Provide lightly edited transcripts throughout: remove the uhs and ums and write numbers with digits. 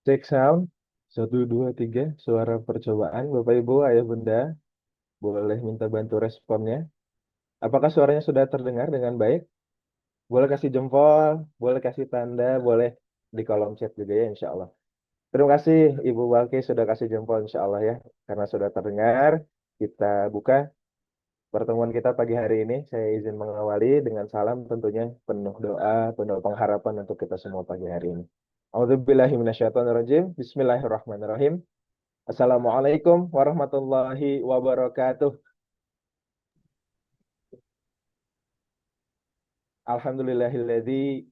Cek sound. Satu, dua, tiga. Suara percobaan. Bapak, Ibu, Ayah, Bunda. Boleh minta bantu responnya. Apakah suaranya sudah terdengar dengan baik? Boleh kasih jempol, boleh kasih tanda, boleh di kolom chat juga ya, insya Allah. Terima kasih Ibu Walki sudah kasih jempol, insya Allah ya. Karena sudah terdengar, kita buka pertemuan kita pagi hari ini. Saya izin mengawali dengan salam tentunya penuh doa, penuh pengharapan untuk kita semua pagi hari ini. A'udzubillahiminasyaitonirrajim. Bismillahirrahmanirrahim. Assalamualaikum warahmatullahi wabarakatuh. Alhamdulillahilladzi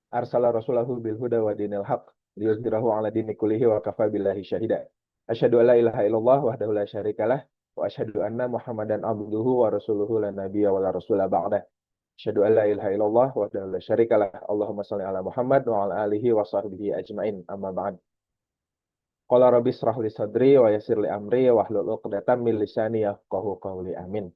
arsala rasulahu bil huda wa dinil haq liyuzhirahu ala dini kullihi wa kafa billahi syahida. Asyhadu an la ilaha illallah wahdahu la syarikalah wa asyhadu anna Muhammadan abduhu wa rasuluhu la nabiyya wa la rasula ba'da. Asyhadu an la ilaha illallah wahdahu la syarikalah. Allahumma shalli ala Muhammad wa ala alihi wa sahbihi ajmain. Amma ba'd. Qala rabbi israh li sadri wa yassir li amri wa hlul 'uqdatam min lisani yafqahu qawli. Amin.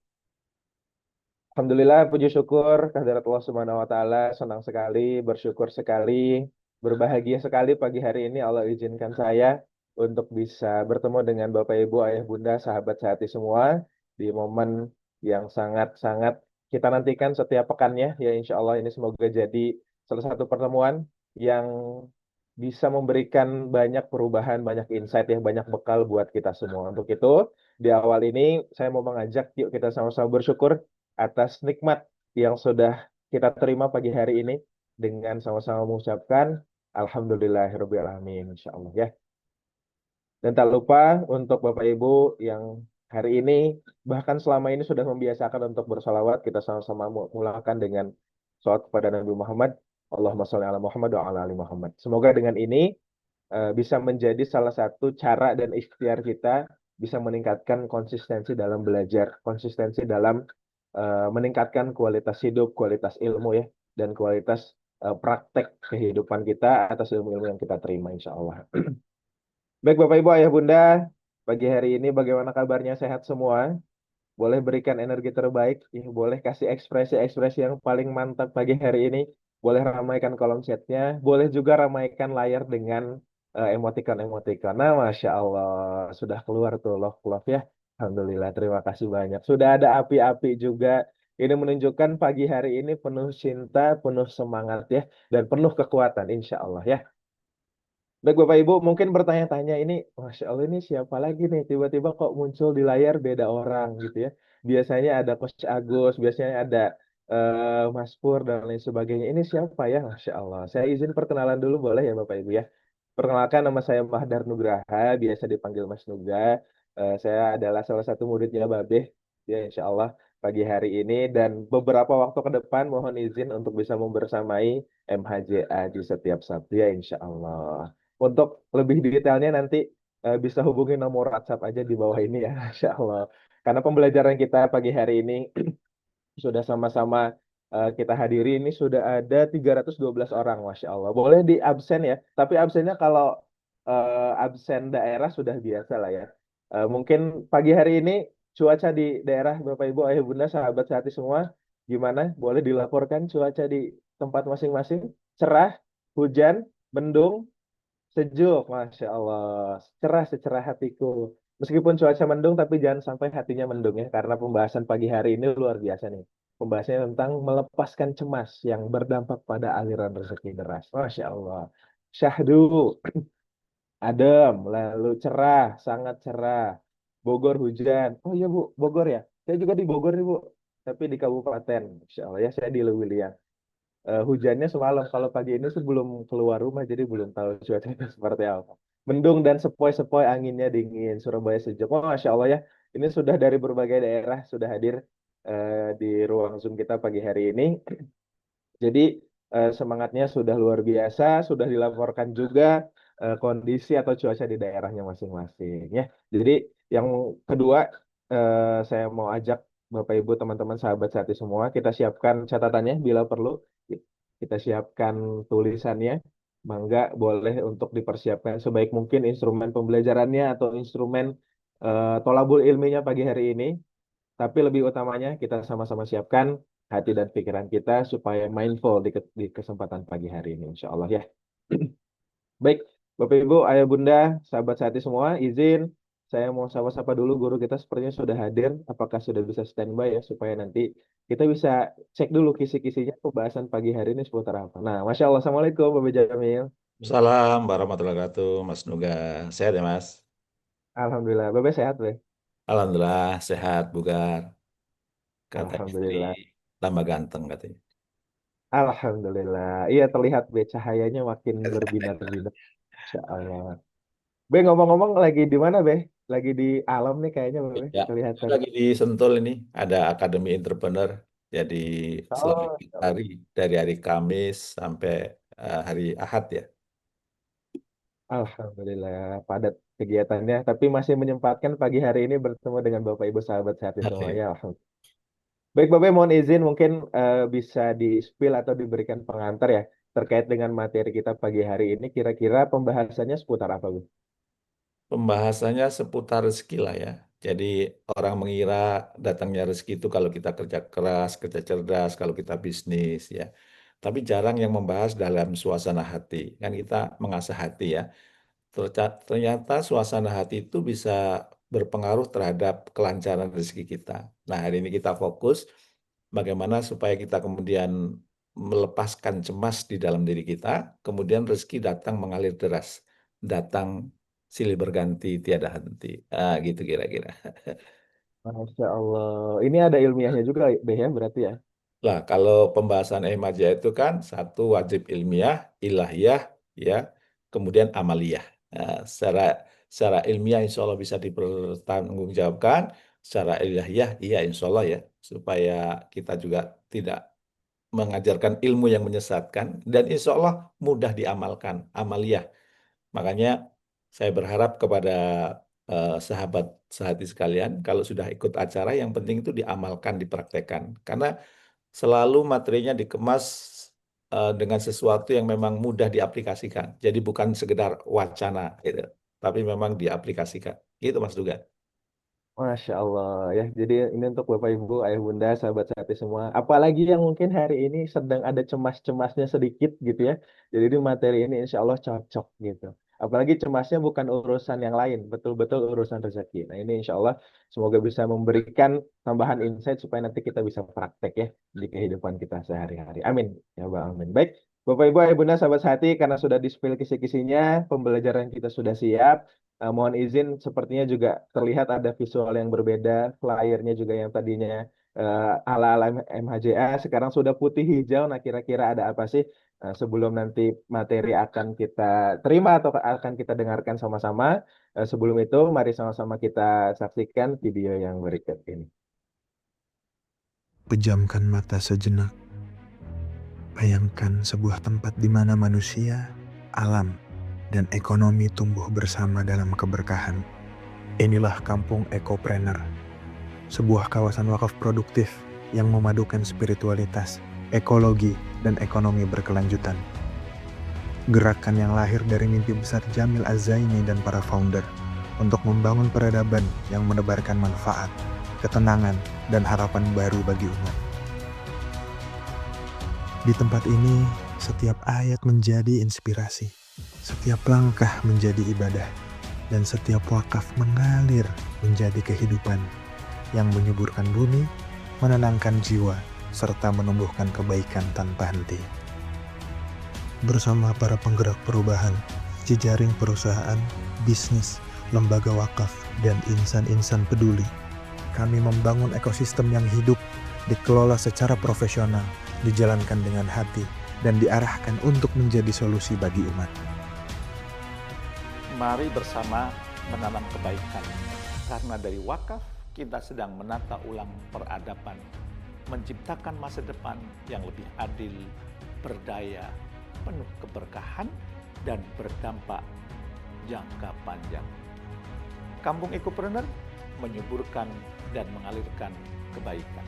Alhamdulillah, puji syukur kehadirat Allah Subhanahu wa taala, senang sekali, bersyukur sekali, berbahagia sekali pagi hari ini Allah izinkan saya untuk bisa bertemu dengan Bapak Ibu, Ayah Bunda, sahabat sehati semua di momen yang sangat-sangat kita nantikan setiap pekannya. Ya insya Allah ini semoga jadi salah satu pertemuan yang bisa memberikan banyak perubahan, banyak insight ya, banyak bekal buat kita semua. Untuk itu, di awal ini saya mau mengajak yuk kita sama-sama bersyukur atas nikmat yang sudah kita terima pagi hari ini dengan sama-sama mengucapkan Alhamdulillahirrahmanirrahim, insya Allah ya. Dan tak lupa untuk Bapak Ibu yang hari ini bahkan selama ini sudah membiasakan untuk bersalawat, kita sama-sama mulakan dengan salawat kepada Nabi Muhammad. Allahumma sholli ala Muhammad wa ala ali Muhammad. Semoga dengan ini bisa menjadi salah satu cara dan ikhtiar kita bisa meningkatkan konsistensi dalam belajar, konsistensi dalam meningkatkan kualitas hidup, kualitas ilmu ya, dan kualitas praktek kehidupan kita atas ilmu-ilmu yang kita terima, insya Allah. Baik Bapak Ibu, Ayah Bunda, pagi hari ini bagaimana kabarnya, sehat semua? Boleh berikan energi terbaik, ya, boleh kasih ekspresi-ekspresi yang paling mantap pagi hari ini. Boleh ramaikan kolom chatnya, boleh juga ramaikan layar dengan emoticon-emoticon. Nah, Masya Allah, sudah keluar tuh love-love ya. Alhamdulillah, terima kasih banyak. Sudah ada api-api juga. Ini menunjukkan pagi hari ini penuh cinta, penuh semangat ya, dan penuh kekuatan, insya Allah ya. Baik Bapak Ibu, mungkin bertanya-tanya ini, Masya Allah ini siapa lagi nih? Tiba-tiba kok muncul di layar beda orang gitu ya. Biasanya ada Coach Agus, biasanya ada Mas Pur dan lain sebagainya. Ini siapa ya? Masya Allah. Saya izin perkenalan dulu boleh ya Bapak Ibu ya. Perkenalkan nama saya Mahdar Nugraha, biasa dipanggil Mas Nuga. Saya adalah salah satu muridnya Babeh, ya Insya Allah pagi hari ini dan beberapa waktu ke depan mohon izin untuk bisa membersamai MHJA di setiap Sabtu ya Insya Allah. Untuk lebih detailnya nanti bisa hubungi nomor WhatsApp aja di bawah ini ya, Masya Allah. Karena pembelajaran kita pagi hari ini sudah sama-sama kita hadiri ini sudah ada 312 orang, Masya Allah. Boleh di absen ya, tapi absennya kalau absen daerah sudah biasa lah ya. Mungkin pagi hari ini cuaca di daerah Bapak Ibu, Ayah Bunda, sahabat sehati semua, gimana? Boleh dilaporkan cuaca di tempat masing-masing? Cerah, hujan, mendung, sejuk, Masya Allah. Cerah secerah hatiku. Meskipun cuaca mendung, tapi jangan sampai hatinya mendung ya. Karena pembahasan pagi hari ini luar biasa nih. Pembahasannya tentang melepaskan cemas yang berdampak pada aliran rezeki deras. Masya Allah. Syahdu, adem, lalu cerah, sangat cerah. Bogor hujan. Oh iya Bu, Bogor ya. Saya juga di Bogor nih Bu. Tapi di kabupaten. Masya Allah ya, saya di Lewiliang. Hujannya semalam. Kalau pagi ini sih belum keluar rumah, jadi belum tahu cuacanya seperti apa. Mendung dan sepoi-sepoi, anginnya dingin. Surabaya sejuk. Oh, Masya Allah ya. Ini sudah dari berbagai daerah sudah hadir di ruang Zoom kita pagi hari ini. Jadi semangatnya sudah luar biasa, sudah dilaporkan juga kondisi atau cuaca di daerahnya masing-masing ya. Jadi yang kedua saya mau ajak Bapak Ibu teman-teman sahabat sehati semua kita siapkan catatannya bila perlu. Kita siapkan tulisannya. Mangga boleh untuk dipersiapkan sebaik mungkin instrumen pembelajarannya atau instrumen tolabul ilminya pagi hari ini. Tapi lebih utamanya kita sama-sama siapkan hati dan pikiran kita supaya mindful di kesempatan pagi hari ini, insya Allah ya. Baik, Bapak Ibu, Ayah Bunda, sahabat sehati semua, izin saya mau sapa-sapa dulu guru kita sepertinya sudah hadir. Apakah sudah bisa standby ya supaya nanti kita bisa cek dulu kisi-kisinya pembahasan pagi hari ini seputar apa. Nah, Masya Allah, Assalamualaikum Bapak Jamil. Salam warahmatullahi wabarakatuh, Mas Nuga. Sehat ya, Mas? Alhamdulillah, Bapak sehat, Be? Alhamdulillah, sehat, bugar. Kata istri, Alhamdulillah. tambah ganteng katanya. Alhamdulillah. Iya terlihat Be, cahayanya makin berbinar-binar. Insya Allah. Be, ngomong-ngomong lagi di mana, Be? Lagi di alam nih kayaknya, Be, Ya, kelihatan. lagi di Sentul ini, ada Akademi Entrepreneur. Jadi selama Oh, 4 hari, dari hari Kamis sampai hari Ahad ya. Alhamdulillah padat kegiatannya, tapi masih menyempatkan pagi hari ini bertemu dengan Bapak Ibu sahabat sehat Oke. semuanya. Alhamdulillah. Baik Bapak, mohon izin mungkin bisa di-spill atau diberikan pengantar ya terkait dengan materi kita pagi hari ini. Kira-kira pembahasannya seputar apa, Bu? Pembahasannya seputar rezeki lah ya. Jadi orang mengira datangnya rezeki itu kalau kita kerja keras, kerja cerdas, kalau kita bisnis ya. Tapi jarang yang membahas dalam suasana hati. Kan kita mengasah hati ya. Ternyata suasana hati itu bisa berpengaruh terhadap kelancaran rezeki kita. Nah, hari ini kita fokus bagaimana supaya kita kemudian melepaskan cemas di dalam diri kita, kemudian rezeki datang mengalir deras, datang silih berganti tiada henti. Ah, gitu kira-kira. Masya Allah. Ini ada ilmiahnya juga, Be, ya berarti ya. Lah, kalau pembahasan Ihmadiyah itu kan satu wajib ilmiah, ilahiyah, ya, kemudian amaliyah. Nah, secara ilmiah insya Allah bisa dipertanggungjawabkan, secara ilahiyah iya insya Allah ya, supaya kita juga tidak mengajarkan ilmu yang menyesatkan dan insya Allah mudah diamalkan, amaliyah. Makanya saya berharap kepada sahabat sehati sekalian, kalau sudah ikut acara, yang penting itu diamalkan, dipraktekkan. Karena selalu materinya dikemas dengan sesuatu yang memang mudah diaplikasikan. Jadi bukan sekedar wacana, gitu, tapi memang diaplikasikan. Itu Mas Duga. Masya Allah ya. Jadi ini untuk Bapak Ibu, Ayah Bunda, sahabat sehati semua. Apalagi yang mungkin hari ini sedang ada cemas-cemasnya sedikit gitu ya. Jadi di materi ini insya Allah cocok gitu. Apalagi cemasnya bukan urusan yang lain, betul-betul urusan rezeki. Nah ini insya Allah semoga bisa memberikan tambahan insight supaya nanti kita bisa praktek ya di kehidupan kita sehari-hari. Amin. Ya Allah, amin. Baik, Bapak Ibu, Ayah Bunda, sahabat sehati, karena sudah di-spill kisi-kisinya, pembelajaran kita sudah siap. Mohon izin, sepertinya juga terlihat ada visual yang berbeda, flyernya juga yang tadinya ala-ala MHJA, sekarang sudah putih hijau. Nah, kira-kira ada apa sih sebelum nanti materi akan kita terima atau akan kita dengarkan sama-sama? Sebelum itu, mari sama-sama kita saksikan video yang berikut ini. Pejamkan mata sejenak. Bayangkan sebuah tempat di mana manusia, alam, dan ekonomi tumbuh bersama dalam keberkahan. Inilah Kampung Ekopreneur, sebuah kawasan wakaf produktif yang memadukan spiritualitas, ekologi, dan ekonomi berkelanjutan. Gerakan yang lahir dari mimpi besar Jamil Az-Zaini dan para founder untuk membangun peradaban yang menebarkan manfaat, ketenangan, dan harapan baru bagi umat. Di tempat ini, setiap ayat menjadi inspirasi, setiap langkah menjadi ibadah, dan setiap wakaf mengalir menjadi kehidupan yang menyuburkan bumi, menenangkan jiwa, serta menumbuhkan kebaikan tanpa henti. Bersama para penggerak perubahan, jejaring perusahaan, bisnis, lembaga wakaf, dan insan-insan peduli, kami membangun ekosistem yang hidup, dikelola secara profesional, dijalankan dengan hati, dan diarahkan untuk menjadi solusi bagi umat. Mari bersama menanam kebaikan. Karena dari wakaf kita sedang menata ulang peradaban, menciptakan masa depan yang lebih adil, berdaya, penuh keberkahan, dan berdampak jangka panjang. Kampung Ekopreneur menyuburkan dan mengalirkan kebaikan.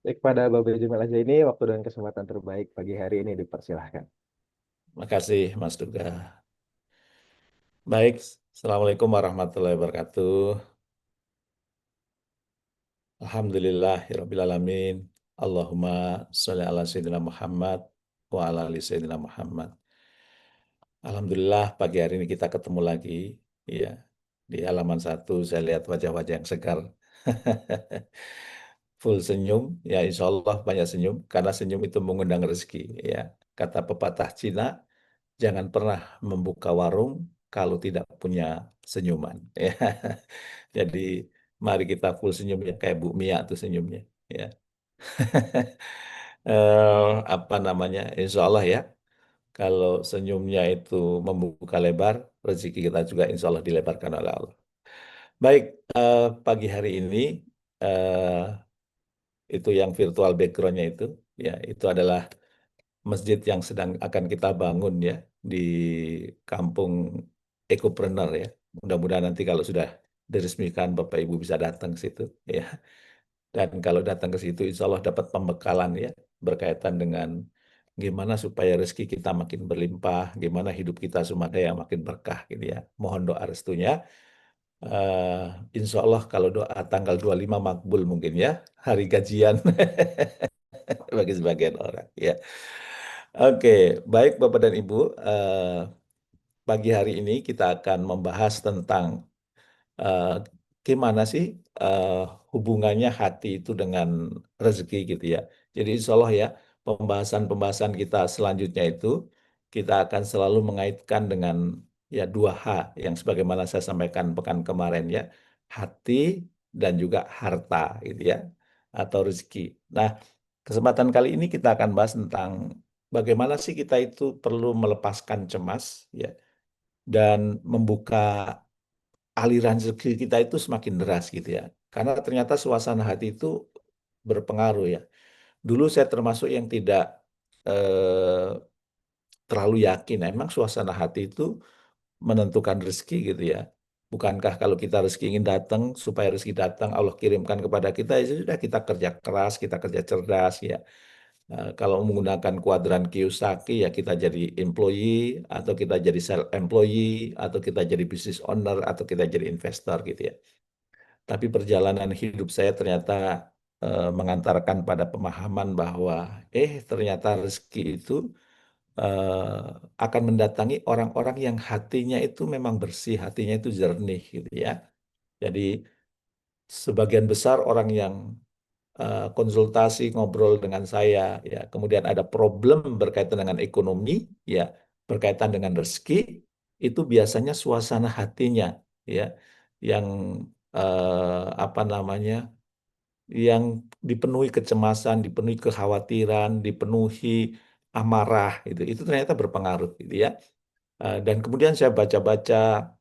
Baik, pada Bapak Jamil aja ini waktu dan kesempatan terbaik pagi hari ini dipersilahkan. Terima kasih Mas Duga. Baik, Assalamualaikum warahmatullahi wabarakatuh. Alhamdulillahirrabbilalamin. Allahumma sholli ala Sayyidina Muhammad wa ala ali Sayyidina Muhammad. Alhamdulillah pagi hari ini kita ketemu lagi. Ya, di halaman 1 saya lihat wajah-wajah yang segar. Full senyum, ya insya Allah banyak senyum, karena senyum itu mengundang rezeki. Ya, kata pepatah Cina, jangan pernah membuka warung kalau tidak punya senyuman. Ya. Jadi mari kita full senyum ya kayak Bu Mia tuh senyumnya. Ya. Apa namanya? Insya Allah ya. Kalau senyumnya itu membuka lebar, rezeki kita juga insya Allah dilebarkan oleh Allah. Baik, pagi hari ini eh, itu yang virtual backgroundnya itu adalah masjid yang sedang akan kita bangun ya di kampung Ekopreneur ya. Mudah-mudahan nanti kalau sudah diresmikan Bapak Ibu bisa datang ke situ ya. Dan kalau datang ke situ insya Allah dapat pembekalan ya berkaitan dengan gimana supaya rezeki kita makin berlimpah, gimana hidup kita sumadaya makin berkah gitu ya. Mohon doa restunya. Eh, insya Allah kalau doa tanggal 25 makbul mungkin ya, hari gajian bagi sebagian orang ya. Oke, baik Bapak dan Ibu, pagi hari ini kita akan membahas tentang eh, gimana sih eh, hubungannya hati itu dengan rezeki gitu ya. Jadi insya Allah ya, pembahasan-pembahasan kita selanjutnya itu kita akan selalu mengaitkan dengan ya 2H yang sebagaimana saya sampaikan pekan kemarin ya, hati dan juga harta gitu ya, atau rezeki. Nah, kesempatan kali ini kita akan bahas tentang bagaimana sih kita itu perlu melepaskan cemas ya dan membuka aliran rezeki kita itu semakin deras gitu ya. Karena ternyata suasana hati itu berpengaruh ya. Dulu saya termasuk yang tidak eh, terlalu yakin. Emang suasana hati itu menentukan rezeki gitu ya. Bukankah kalau kita rezeki ingin datang, supaya rezeki datang Allah kirimkan kepada kita, ya sudah kita kerja keras, kita kerja cerdas ya. Kalau menggunakan kuadran Kiyosaki ya kita jadi employee atau kita jadi self employee atau kita jadi business owner atau kita jadi investor gitu ya. Tapi perjalanan hidup saya ternyata mengantarkan pada pemahaman bahwa ternyata rezeki itu akan mendatangi orang-orang yang hatinya itu memang bersih, hatinya itu jernih gitu ya. Jadi sebagian besar orang yang konsultasi ngobrol dengan saya ya kemudian ada problem berkaitan dengan ekonomi ya berkaitan dengan rezeki itu biasanya suasana hatinya ya yang apa namanya yang dipenuhi kecemasan, dipenuhi kekhawatiran, dipenuhi amarah itu ternyata berpengaruh gitu ya. Dan kemudian saya baca-baca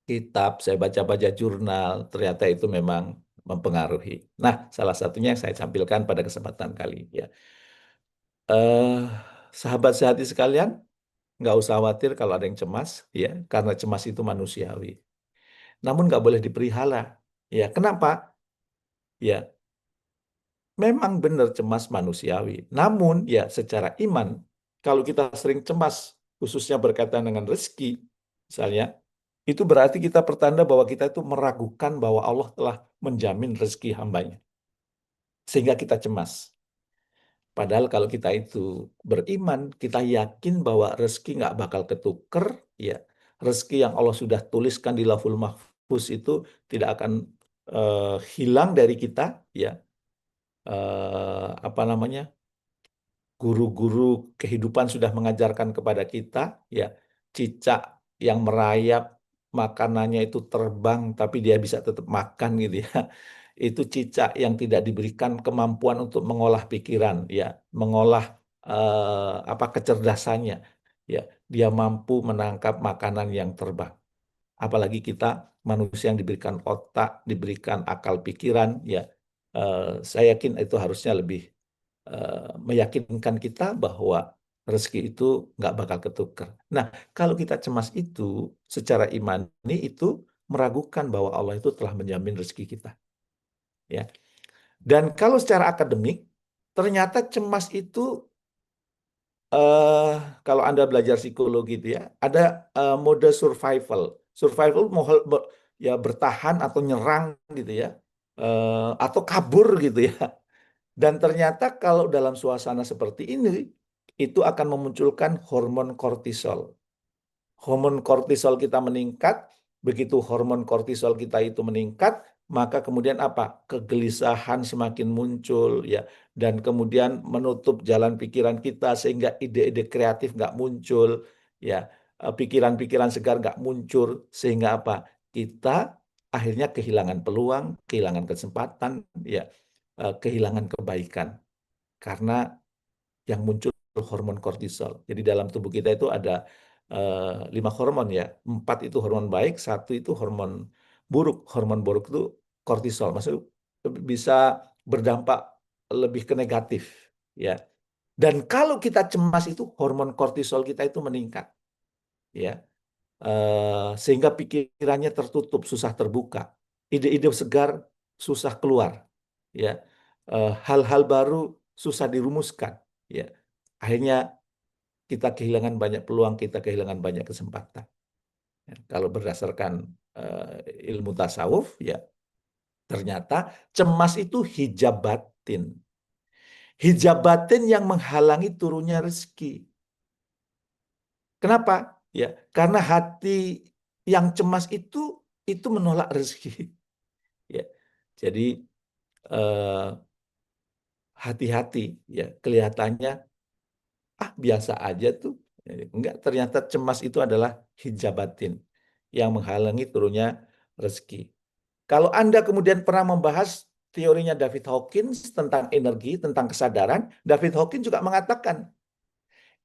kitab, saya baca-baca jurnal, ternyata itu memang mempengaruhi. Nah, salah satunya yang saya tampilkan pada kesempatan kali ya. Eh, Sahabat sehati sekalian, nggak usah khawatir kalau ada yang cemas, ya, karena cemas itu manusiawi. Namun nggak boleh dipelihara. Ya, kenapa? Ya, memang benar cemas manusiawi. Namun ya secara iman, kalau kita sering cemas, khususnya berkaitan dengan rezeki, misalnya, itu berarti kita pertanda bahwa kita itu meragukan bahwa Allah telah menjamin rezeki hambanya. Sehingga kita cemas. Padahal kalau kita itu beriman, kita yakin bahwa rezeki nggak bakal ketuker, ya. Rezeki yang Allah sudah tuliskan di Lauhul Mahfuz itu tidak akan hilang dari kita, ya. Apa namanya? Guru-guru kehidupan sudah mengajarkan kepada kita, ya, cicak yang merayap makanannya itu terbang, tapi dia bisa tetap makan gitu ya. Itu cicak yang tidak diberikan kemampuan untuk mengolah pikiran, ya, mengolah apa kecerdasannya, ya, dia mampu menangkap makanan yang terbang. Apalagi kita manusia yang diberikan otak, diberikan akal pikiran, ya, saya yakin itu harusnya lebih meyakinkan kita bahwa rezeki itu nggak bakal ketukar. Nah, kalau kita cemas itu secara imani itu meragukan bahwa Allah itu telah menjamin rezeki kita. Ya. Dan kalau secara akademik, ternyata cemas itu eh, kalau Anda belajar psikologi itu ya, ada mode survival. Survival ya bertahan atau nyerang gitu ya, atau kabur gitu ya. Dan ternyata kalau dalam suasana seperti ini, itu akan memunculkan hormon kortisol. Hormon kortisol kita meningkat, begitu hormon kortisol kita itu meningkat, maka kemudian apa? Kegelisahan semakin muncul ya, dan kemudian menutup jalan pikiran kita sehingga ide-ide kreatif nggak muncul ya, pikiran-pikiran segar nggak muncul sehingga apa? Kita akhirnya kehilangan peluang, kehilangan kesempatan ya, kehilangan kebaikan karena yang muncul hormon kortisol. Jadi dalam tubuh kita itu ada 5 hormon ya, 4 itu hormon baik, 1 itu hormon buruk. Hormon buruk itu kortisol, maksudnya bisa berdampak lebih ke negatif ya. Dan kalau kita cemas itu hormon kortisol kita itu meningkat ya. Sehingga pikirannya tertutup, susah terbuka. Ide-ide segar susah keluar ya. Hal-hal baru susah dirumuskan ya. Akhirnya kita kehilangan banyak peluang, kita kehilangan banyak kesempatan. Ya, kalau berdasarkan ilmu tasawuf, ya ternyata cemas itu hijab batin. Hijab batin yang menghalangi turunnya rezeki. Kenapa? Ya, karena hati yang cemas itu menolak rezeki. Ya, jadi hati-hati ya, kelihatannya biasa aja tuh. Enggak, ternyata cemas itu adalah hijab batin yang menghalangi turunnya rezeki. Kalau Anda kemudian pernah membahas teorinya David Hawkins tentang energi, tentang kesadaran, David Hawkins juga mengatakan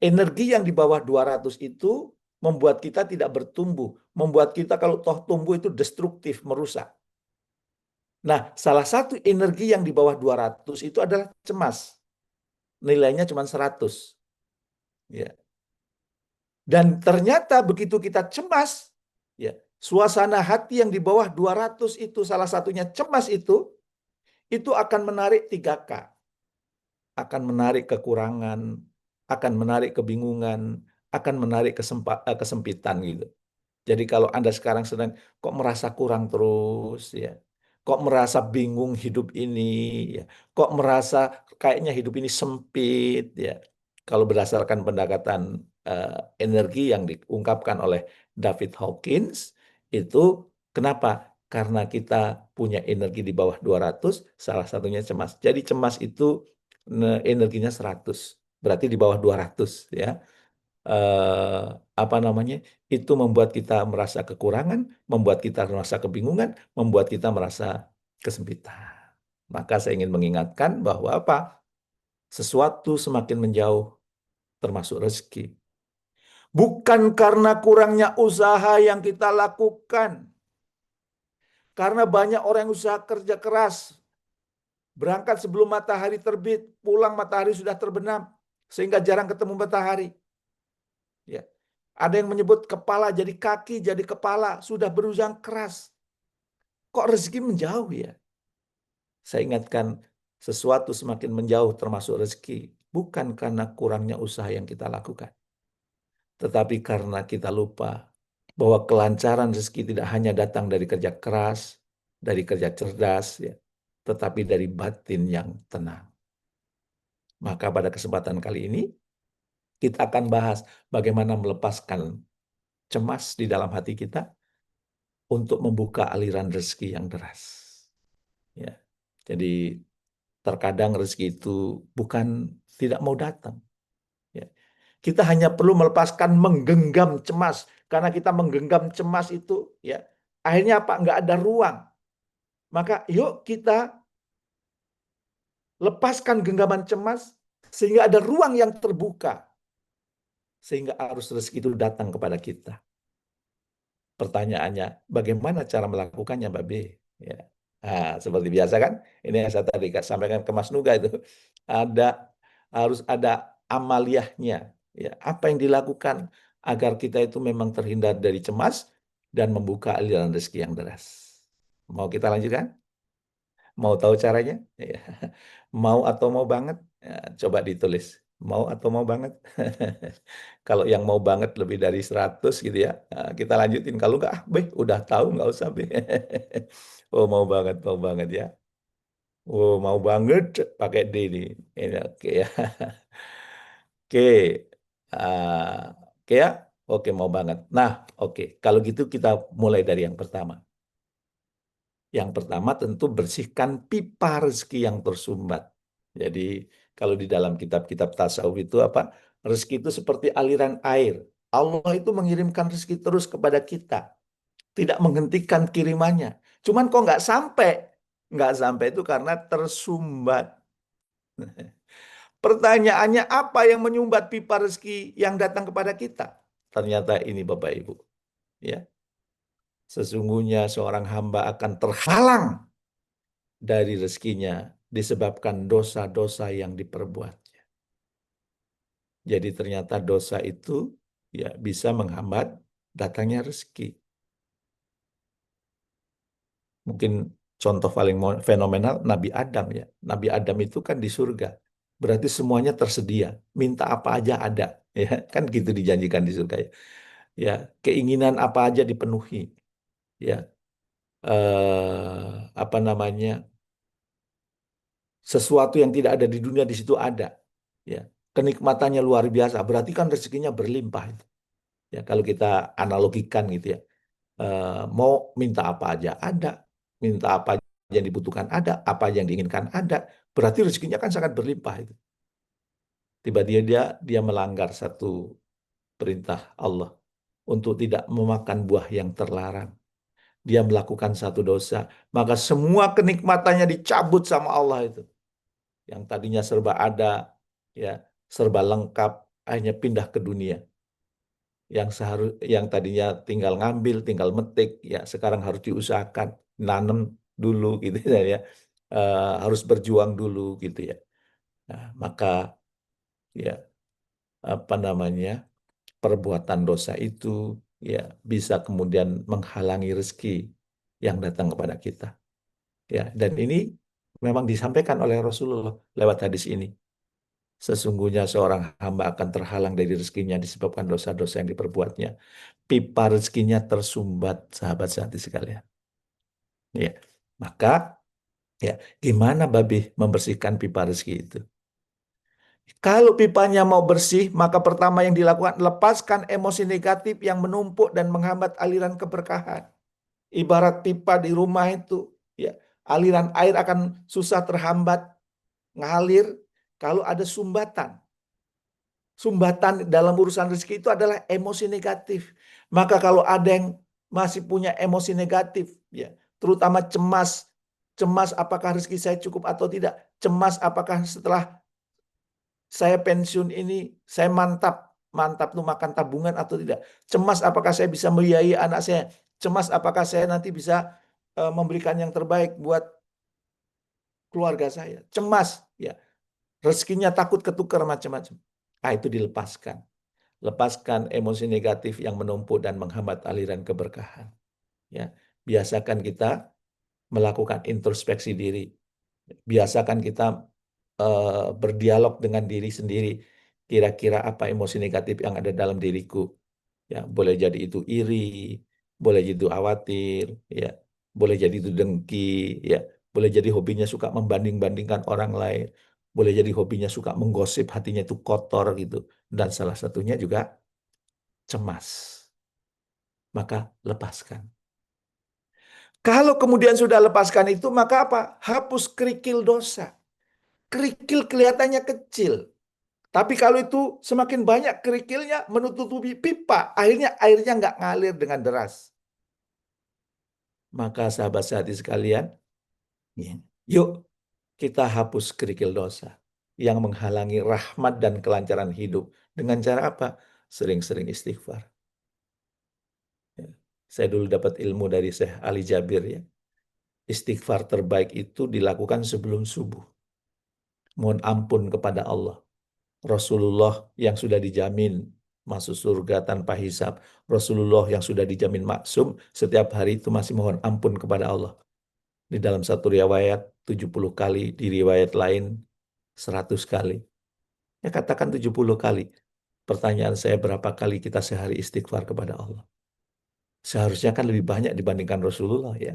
energi yang di bawah 200 itu membuat kita tidak bertumbuh, membuat kita kalau toh tumbuh itu destruktif, merusak. Nah, salah satu energi yang di bawah 200 itu adalah cemas. Nilainya cuma 100. Ya. Dan ternyata begitu kita cemas, ya, suasana hati yang di bawah 200 itu salah satunya cemas itu akan menarik 3K. Akan menarik kekurangan, akan menarik kebingungan, akan menarik kesempitan gitu. Jadi kalau Anda sekarang sedang kok merasa kurang terus ya, kok merasa bingung hidup ini ya, kok merasa kayaknya hidup ini sempit ya. Kalau berdasarkan pendekatan energi yang diungkapkan oleh David Hawkins itu kenapa? Karena kita punya energi di bawah 200, salah satunya cemas. Jadi cemas itu energinya 100, berarti di bawah 200 ya. Eh, apa namanya? Itu membuat kita merasa kekurangan, membuat kita merasa kebingungan, membuat kita merasa kesempitan. Maka saya ingin mengingatkan bahwa apa? Sesuatu semakin menjauh termasuk rezeki. Bukan karena kurangnya usaha yang kita lakukan. Karena banyak orang yang usaha kerja keras. Berangkat sebelum matahari terbit, pulang matahari sudah terbenam. Sehingga jarang ketemu matahari. Ya. Ada yang menyebut kepala jadi kaki, jadi kepala. Sudah berusaha keras. Kok rezeki menjauh ya? Saya ingatkan, sesuatu semakin menjauh termasuk rezeki. Bukan karena kurangnya usaha yang kita lakukan. Tetapi karena kita lupa bahwa kelancaran rezeki tidak hanya datang dari kerja keras, dari kerja cerdas, ya, tetapi dari batin yang tenang. Maka pada kesempatan kali ini, kita akan bahas bagaimana melepaskan cemas di dalam hati kita untuk membuka aliran rezeki yang deras. Ya. Jadi terkadang rezeki itu bukan tidak mau datang. Ya. Kita hanya perlu melepaskan menggenggam cemas. Karena kita menggenggam cemas itu, ya akhirnya apa? Nggak ada ruang. Maka yuk kita lepaskan genggaman cemas sehingga ada ruang yang terbuka. Sehingga arus rezeki itu datang kepada kita. Pertanyaannya, bagaimana cara melakukannya, Mbak B? Ya. Nah, seperti biasa kan, ini yang saya tadi sampaikan ke Mas Nuga itu, harus ada amaliyahnya. Ya, apa yang dilakukan agar kita itu memang terhindar dari cemas dan membuka aliran rezeki yang deras. Mau kita lanjutkan? Mau tahu caranya? Ya. Mau atau mau banget? Ya, coba ditulis. Mau atau mau banget? Kalau yang mau banget lebih dari 100 gitu ya, nah, kita lanjutin. Kalau enggak, udah tahu nggak usah, Be. Oh, mau banget ya. Oh, mau banget pakai D nih. Ini, oke ya. Oke. Oke ya. Oke, mau banget. Nah, oke. Kalau gitu kita mulai dari yang pertama. Yang pertama tentu bersihkan pipa rezeki yang tersumbat. Jadi kalau di dalam kitab-kitab tasawuf itu apa? Rezeki itu seperti aliran air. Allah itu mengirimkan rezeki terus kepada kita. Tidak menghentikan kirimannya. Cuman kok nggak sampai? Nggak sampai itu karena tersumbat. Pertanyaannya apa yang menyumbat pipa rezeki yang datang kepada kita? Ternyata ini Bapak Ibu. Ya, sesungguhnya seorang hamba akan terhalang dari rezekinya disebabkan dosa-dosa yang diperbuatnya. Jadi ternyata dosa itu ya bisa menghambat datangnya rezeki. Mungkin contoh paling fenomenal Nabi Adam ya. Nabi Adam itu kan di surga. Berarti semuanya tersedia. Minta apa aja ada. Ya, kan gitu dijanjikan di surga ya. Ya, keinginan apa aja dipenuhi. Ya, apa namanya? Sesuatu yang tidak ada di dunia di situ ada. Ya, kenikmatannya luar biasa. Berarti kan rezekinya berlimpah itu. Ya, kalau kita analogikan gitu ya. Mau minta apa aja ada, minta apa aja yang dibutuhkan ada, apa aja yang diinginkan ada. Berarti rezekinya kan sangat berlimpah itu. Tiba-tiba dia melanggar satu perintah Allah untuk tidak memakan buah yang terlarang. Dia melakukan satu dosa, maka semua kenikmatannya dicabut sama Allah itu. Yang tadinya serba ada, ya, serba lengkap, hanya pindah ke dunia. Yang tadinya tinggal ngambil, tinggal metik, ya sekarang harus diusahakan, nanam dulu gitu ya. Harus berjuang dulu gitu ya. Nah, maka ya apa namanya? Perbuatan dosa itu ya bisa kemudian menghalangi rezeki yang datang kepada kita. Ya, dan ini memang disampaikan oleh Rasulullah lewat hadis ini. Sesungguhnya seorang hamba akan terhalang dari rezekinya disebabkan dosa-dosa yang diperbuatnya. Pipa rezekinya tersumbat, sahabat sehati sekalian. Ya, maka ya gimana babi membersihkan pipa rezeki itu? Kalau pipanya mau bersih, maka pertama yang dilakukan lepaskan emosi negatif yang menumpuk dan menghambat aliran keberkahan. Ibarat pipa di rumah itu, ya, aliran air akan susah terhambat ngalir kalau ada sumbatan. Sumbatan dalam urusan rezeki itu adalah emosi negatif. Maka kalau ada yang masih punya emosi negatif, ya, terutama cemas, cemas apakah rezeki saya cukup atau tidak, cemas apakah setelah saya pensiun ini saya mantap tuh makan tabungan atau tidak, cemas apakah saya bisa membiayai anak saya, cemas apakah saya nanti bisa memberikan yang terbaik buat keluarga saya, cemas, ya, rezekinya takut ketukar macam-macam. Nah, itu dilepaskan. Lepaskan emosi negatif yang menumpuk dan menghambat aliran keberkahan. Ya, biasakan kita melakukan introspeksi diri. Biasakan kita berdialog dengan diri sendiri. Kira-kira apa emosi negatif yang ada dalam diriku? Ya, boleh jadi itu iri, boleh jadi itu khawatir, ya, boleh jadi itu dengki, ya, boleh jadi hobinya suka membanding-bandingkan orang lain, boleh jadi hobinya suka menggosip, hatinya itu kotor gitu, dan salah satunya juga cemas. Maka lepaskan. Kalau kemudian sudah lepaskan itu, maka apa? Hapus kerikil dosa. Kerikil kelihatannya kecil. Tapi kalau itu semakin banyak kerikilnya menutupi pipa, akhirnya airnya nggak ngalir dengan deras. Maka sahabat sehati sekalian, ya, yuk kita hapus kerikil dosa yang menghalangi rahmat dan kelancaran hidup. Dengan cara apa? Sering-sering istighfar. Ya. Saya dulu dapat ilmu dari Syekh Ali Jabir ya. Istighfar terbaik itu dilakukan sebelum subuh. Mohon ampun kepada Allah. Rasulullah yang sudah dijamin masuk surga tanpa hisab. Rasulullah yang sudah dijamin maksum, setiap hari itu masih mohon ampun kepada Allah. Di dalam satu riwayat 70 kali, di riwayat lain 100 kali. Ya katakan 70 kali. Pertanyaan saya, berapa kali kita sehari istighfar kepada Allah? Seharusnya kan lebih banyak dibandingkan Rasulullah ya.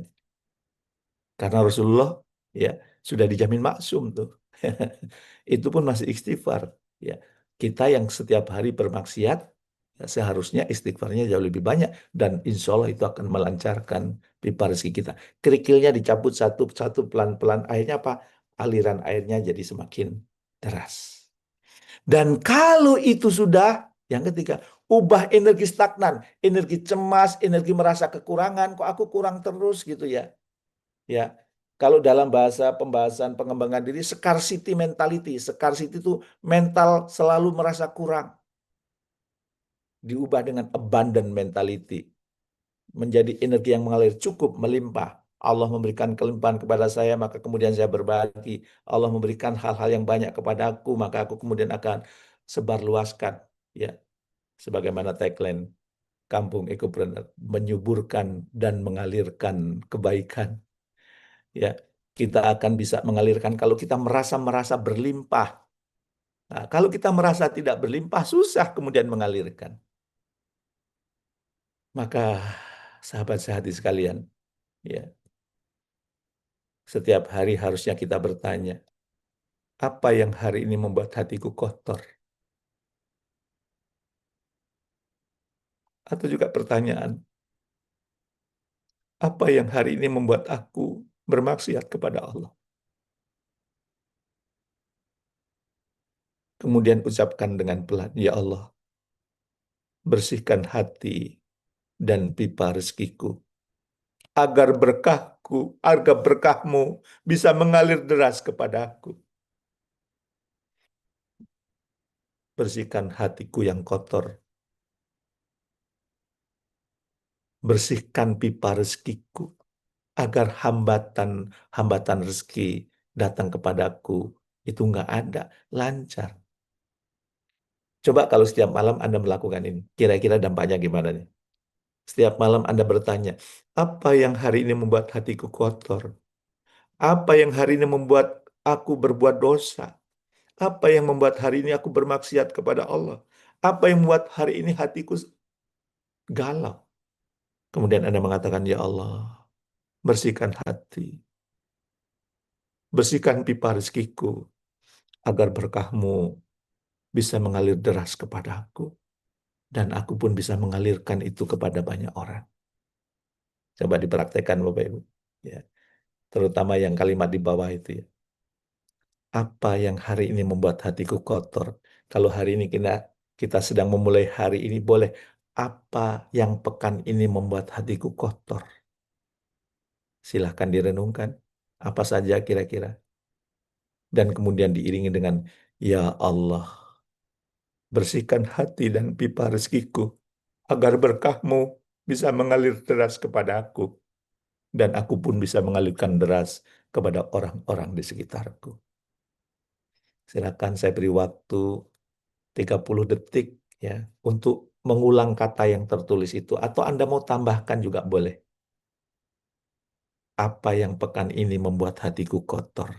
Karena Rasulullah ya sudah dijamin maksum tuh. Itu pun masih istighfar ya. Kita yang setiap hari bermaksiat ya, seharusnya istighfarnya jauh lebih banyak dan insya Allah itu akan melancarkan pipa rezeki kita. Kerikilnya dicabut satu-satu pelan-pelan, akhirnya apa? Aliran airnya jadi semakin deras. Dan kalau itu sudah, yang ketiga, ubah energi stagnan, energi cemas, energi merasa kekurangan, kok aku kurang terus gitu ya. Ya, kalau dalam bahasa pembahasan pengembangan diri, scarcity mentality. Scarcity itu mental selalu merasa kurang. Diubah dengan abundant mentality. Menjadi energi yang mengalir cukup, melimpah. Allah memberikan kelimpahan kepada saya, maka kemudian saya berbagi. Allah memberikan hal-hal yang banyak kepada aku, maka aku kemudian akan sebarluaskan. Ya, sebagaimana tagline Kampung Ekopreneur, menyuburkan dan mengalirkan kebaikan. Ya, kita akan bisa mengalirkan kalau kita merasa berlimpah. Nah, kalau kita merasa tidak berlimpah, susah kemudian mengalirkan. Maka sahabat sehati sekalian, ya, setiap hari harusnya kita bertanya, apa yang hari ini membuat hatiku kotor? Atau juga pertanyaan, apa yang hari ini membuat aku bermaksiat kepada Allah? Kemudian ucapkan dengan pelan, ya Allah, bersihkan hati dan pipa rezekiku, agar berkahmu bisa mengalir deras kepadaku. Bersihkan hatiku yang kotor. Bersihkan pipa rezekiku, agar hambatan rezeki datang kepadaku itu nggak ada, lancar. Coba kalau setiap malam Anda melakukan ini, kira-kira dampaknya gimana nih? Setiap malam Anda bertanya, apa yang hari ini membuat hatiku kotor? Apa yang hari ini membuat aku berbuat dosa? Apa yang membuat hari ini aku bermaksiat kepada Allah? Apa yang membuat hari ini hatiku galau? Kemudian Anda mengatakan, ya Allah, bersihkan hati, bersihkan pipa rezekiku, agar berkahmu bisa mengalir deras kepadaku, dan aku pun bisa mengalirkan itu kepada banyak orang. Coba dipraktekkan Bapak Ibu. Ya, terutama yang kalimat di bawah itu ya. Apa yang hari ini membuat hatiku kotor? Kalau hari ini kita sedang memulai hari ini, boleh. Apa yang pekan ini membuat hatiku kotor? Silahkan direnungkan. Apa saja kira-kira? Dan kemudian diiringi dengan, ya Allah, bersihkan hati dan pipa rezekiku, agar berkahmu bisa mengalir deras kepada aku, dan aku pun bisa mengalirkan deras kepada orang-orang di sekitarku. Silakan saya beri waktu 30 detik ya untuk mengulang kata yang tertulis itu, atau Anda mau tambahkan juga boleh. Apa yang pekan ini membuat hatiku kotor?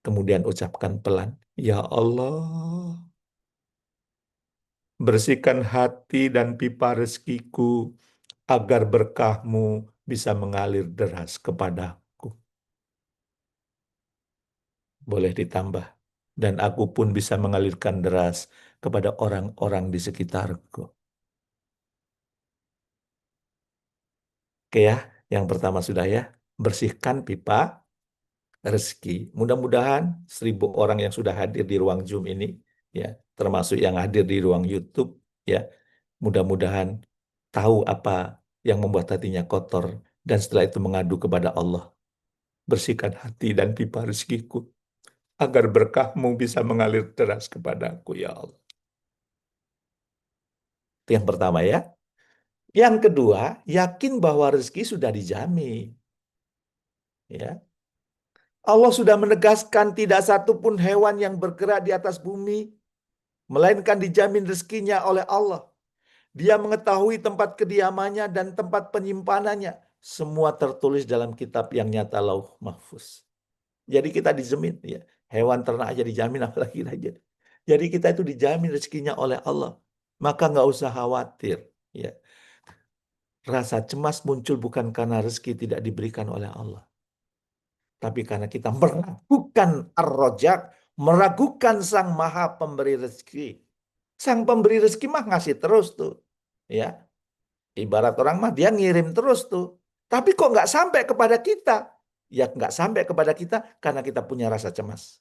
Kemudian ucapkan pelan, ya Allah, bersihkan hati dan pipa rezekiku, agar berkahmu bisa mengalir deras kepadaku. Boleh ditambah. Dan aku pun bisa mengalirkan deras kepada orang-orang di sekitarku. Oke ya, yang pertama sudah ya. Bersihkan pipa rezeki. Mudah-mudahan 1.000 orang yang sudah hadir di ruang Zoom ini, ya, termasuk yang hadir di ruang YouTube, ya, mudah-mudahan tahu apa yang membuat hatinya kotor, dan setelah itu mengadu kepada Allah. Bersihkan hati dan pipa rezekiku, agar berkahmu bisa mengalir deras kepadaku, ya Allah. Itu yang pertama ya. Yang kedua, yakin bahwa rezeki sudah dijamin. Ya. Allah sudah menegaskan tidak satu pun hewan yang bergerak di atas bumi, melainkan dijamin rezekinya oleh Allah. Dia mengetahui tempat kediamannya dan tempat penyimpanannya. Semua tertulis dalam kitab yang nyata Lauh Mahfuz. Jadi kita dijamin ya. Hewan ternak aja dijamin, apalagi raja. Jadi kita itu dijamin rezekinya oleh Allah. Maka nggak usah khawatir. Ya. Rasa cemas muncul bukan karena rezeki tidak diberikan oleh Allah. Tapi karena kita meragukan Ar-Razzaq, meragukan Sang Maha Pemberi rezeki. Sang pemberi rezeki mah ngasih terus tuh. Ya, ibarat orang mah dia ngirim terus tuh. Tapi kok nggak sampai kepada kita? Ya nggak sampai kepada kita karena kita punya rasa cemas.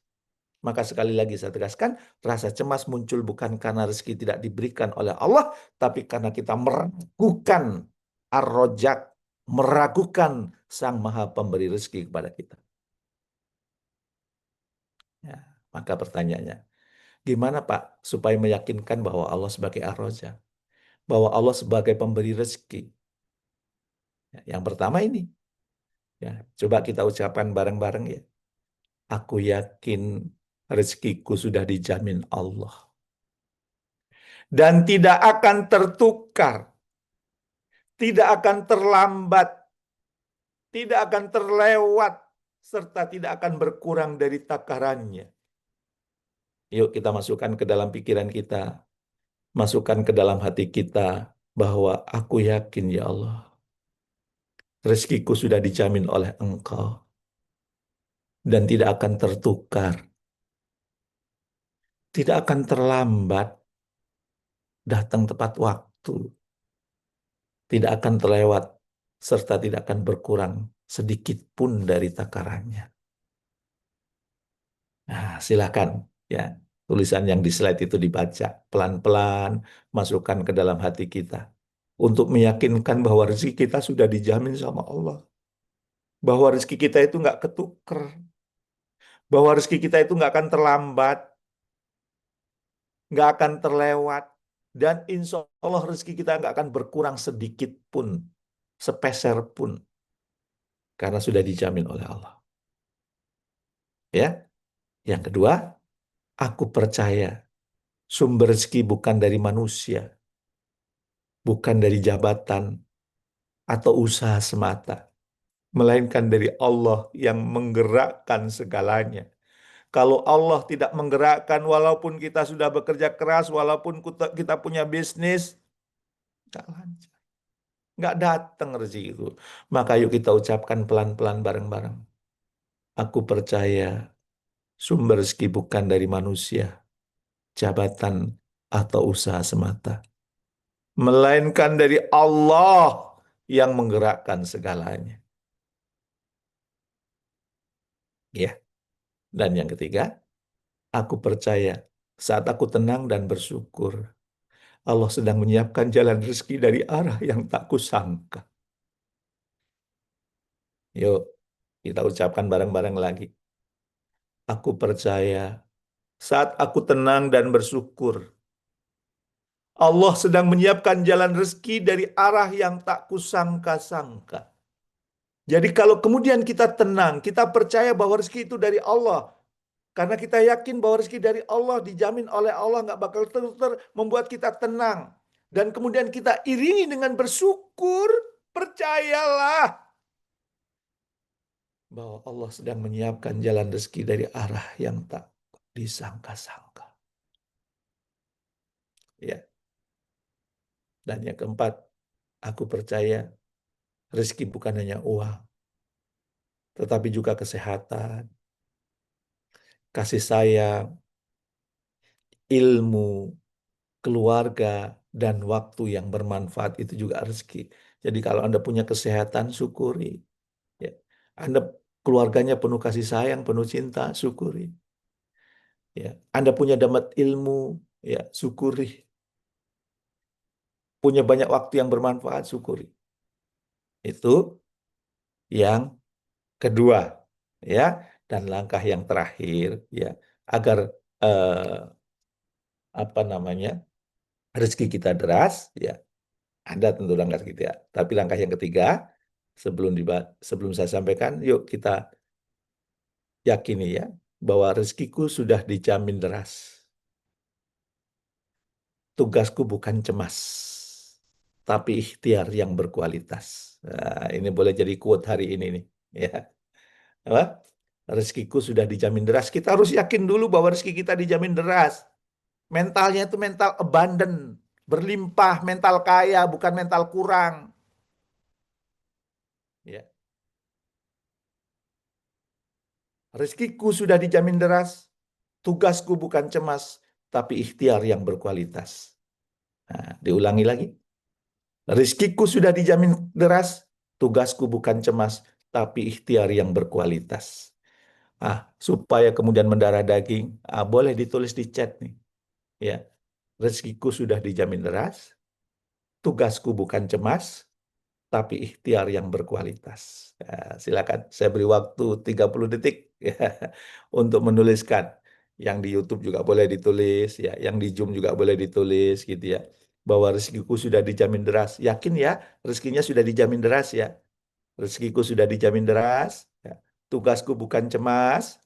Maka sekali lagi saya tegaskan, rasa cemas muncul bukan karena rezeki tidak diberikan oleh Allah, tapi karena kita meragukan Ar-Razzaq, meragukan Sang Maha Pemberi rezeki kepada kita. Ya, maka pertanyaannya, gimana Pak supaya meyakinkan bahwa Allah sebagai Ar-Razzaq, bahwa Allah sebagai pemberi rezeki? Ya, yang pertama ini, ya, coba kita ucapkan bareng-bareng ya. Aku yakin rezekiku sudah dijamin Allah dan tidak akan tertukar, tidak akan terlambat, tidak akan terlewat, serta tidak akan berkurang dari takarannya. Yuk kita masukkan ke dalam pikiran kita, masukkan ke dalam hati kita, bahwa aku yakin ya Allah, rezekiku sudah dijamin oleh Engkau dan tidak akan tertukar, tidak akan terlambat, datang tepat waktu, tidak akan terlewat, serta tidak akan berkurang sedikit pun dari takarannya. Nah, silakan ya, tulisan yang di slide itu dibaca pelan-pelan, masukkan ke dalam hati kita untuk meyakinkan bahwa rezeki kita sudah dijamin sama Allah, bahwa rezeki kita itu nggak ketuker, bahwa rezeki kita itu nggak akan terlambat, nggak akan terlewat, dan insya Allah rezeki kita nggak akan berkurang sedikit pun, sepeser pun, karena sudah dijamin oleh Allah. Ya, yang kedua, aku percaya sumber rezeki bukan dari manusia, bukan dari jabatan atau usaha semata, melainkan dari Allah yang menggerakkan segalanya. Kalau Allah tidak menggerakkan, walaupun kita sudah bekerja keras, walaupun kita punya bisnis, nggak lancar, nggak datang rezeki itu. Maka yuk kita ucapkan pelan-pelan bareng-bareng. Aku percaya sumber rezeki bukan dari manusia, jabatan, atau usaha semata, melainkan dari Allah yang menggerakkan segalanya. Ya. Dan yang ketiga, aku percaya saat aku tenang dan bersyukur, Allah sedang menyiapkan jalan rezeki dari arah yang tak kusangka. Yuk, kita ucapkan bareng-bareng lagi. Aku percaya saat aku tenang dan bersyukur, Allah sedang menyiapkan jalan rezeki dari arah yang tak kusangka-sangka. Jadi kalau kemudian kita tenang, kita percaya bahwa rezeki itu dari Allah, karena kita yakin bahwa rezeki dari Allah dijamin oleh Allah, nggak bakal terus membuat kita tenang. Dan kemudian kita iringi dengan bersyukur, percayalah bahwa Allah sedang menyiapkan jalan rezeki dari arah yang tak disangka-sangka. Ya. Dan yang keempat, aku percaya rezeki bukan hanya uang, tetapi juga kesehatan, kasih sayang, ilmu, keluarga, dan waktu yang bermanfaat itu juga rezeki. Jadi kalau Anda punya kesehatan, syukuri. Ya. Anda keluarganya penuh kasih sayang, penuh cinta, syukuri. Ya. Anda punya dapat ilmu, ya syukuri. Punya banyak waktu yang bermanfaat, syukuri. Itu yang kedua, ya. Dan langkah yang terakhir, ya, agar apa namanya, rezeki kita deras, ya. Ada tentu langkah gitu ya. Tapi langkah yang ketiga, sebelum saya sampaikan, yuk kita yakini ya, bahwa rezekiku sudah dijamin deras. Tugasku bukan cemas, tapi ikhtiar yang berkualitas. Nah, ini boleh jadi quote hari ini nih. Ya. Apa? rezekiku sudah dijamin deras. Kita harus yakin dulu bahwa rezeki kita dijamin deras. Mentalnya itu mental abundant, berlimpah, mental kaya, bukan mental kurang. Ya. Rezekiku sudah dijamin deras, tugasku bukan cemas, tapi ikhtiar yang berkualitas. Nah, diulangi lagi. Rezekiku sudah dijamin deras, tugasku bukan cemas, tapi ikhtiar yang berkualitas. Supaya kemudian mendarah daging, boleh ditulis di chat nih. Ya, rezekiku sudah dijamin deras, tugasku bukan cemas, tapi ikhtiar yang berkualitas. Ya, silakan, saya beri waktu 30 detik ya, untuk menuliskan. Yang di YouTube juga boleh ditulis, ya, yang di Zoom juga boleh ditulis, gitu ya. Bahwa rezekiku sudah dijamin deras. Yakin ya, rezekinya sudah dijamin deras ya. Rezekiku sudah dijamin deras. Ya. Tugasku bukan cemas,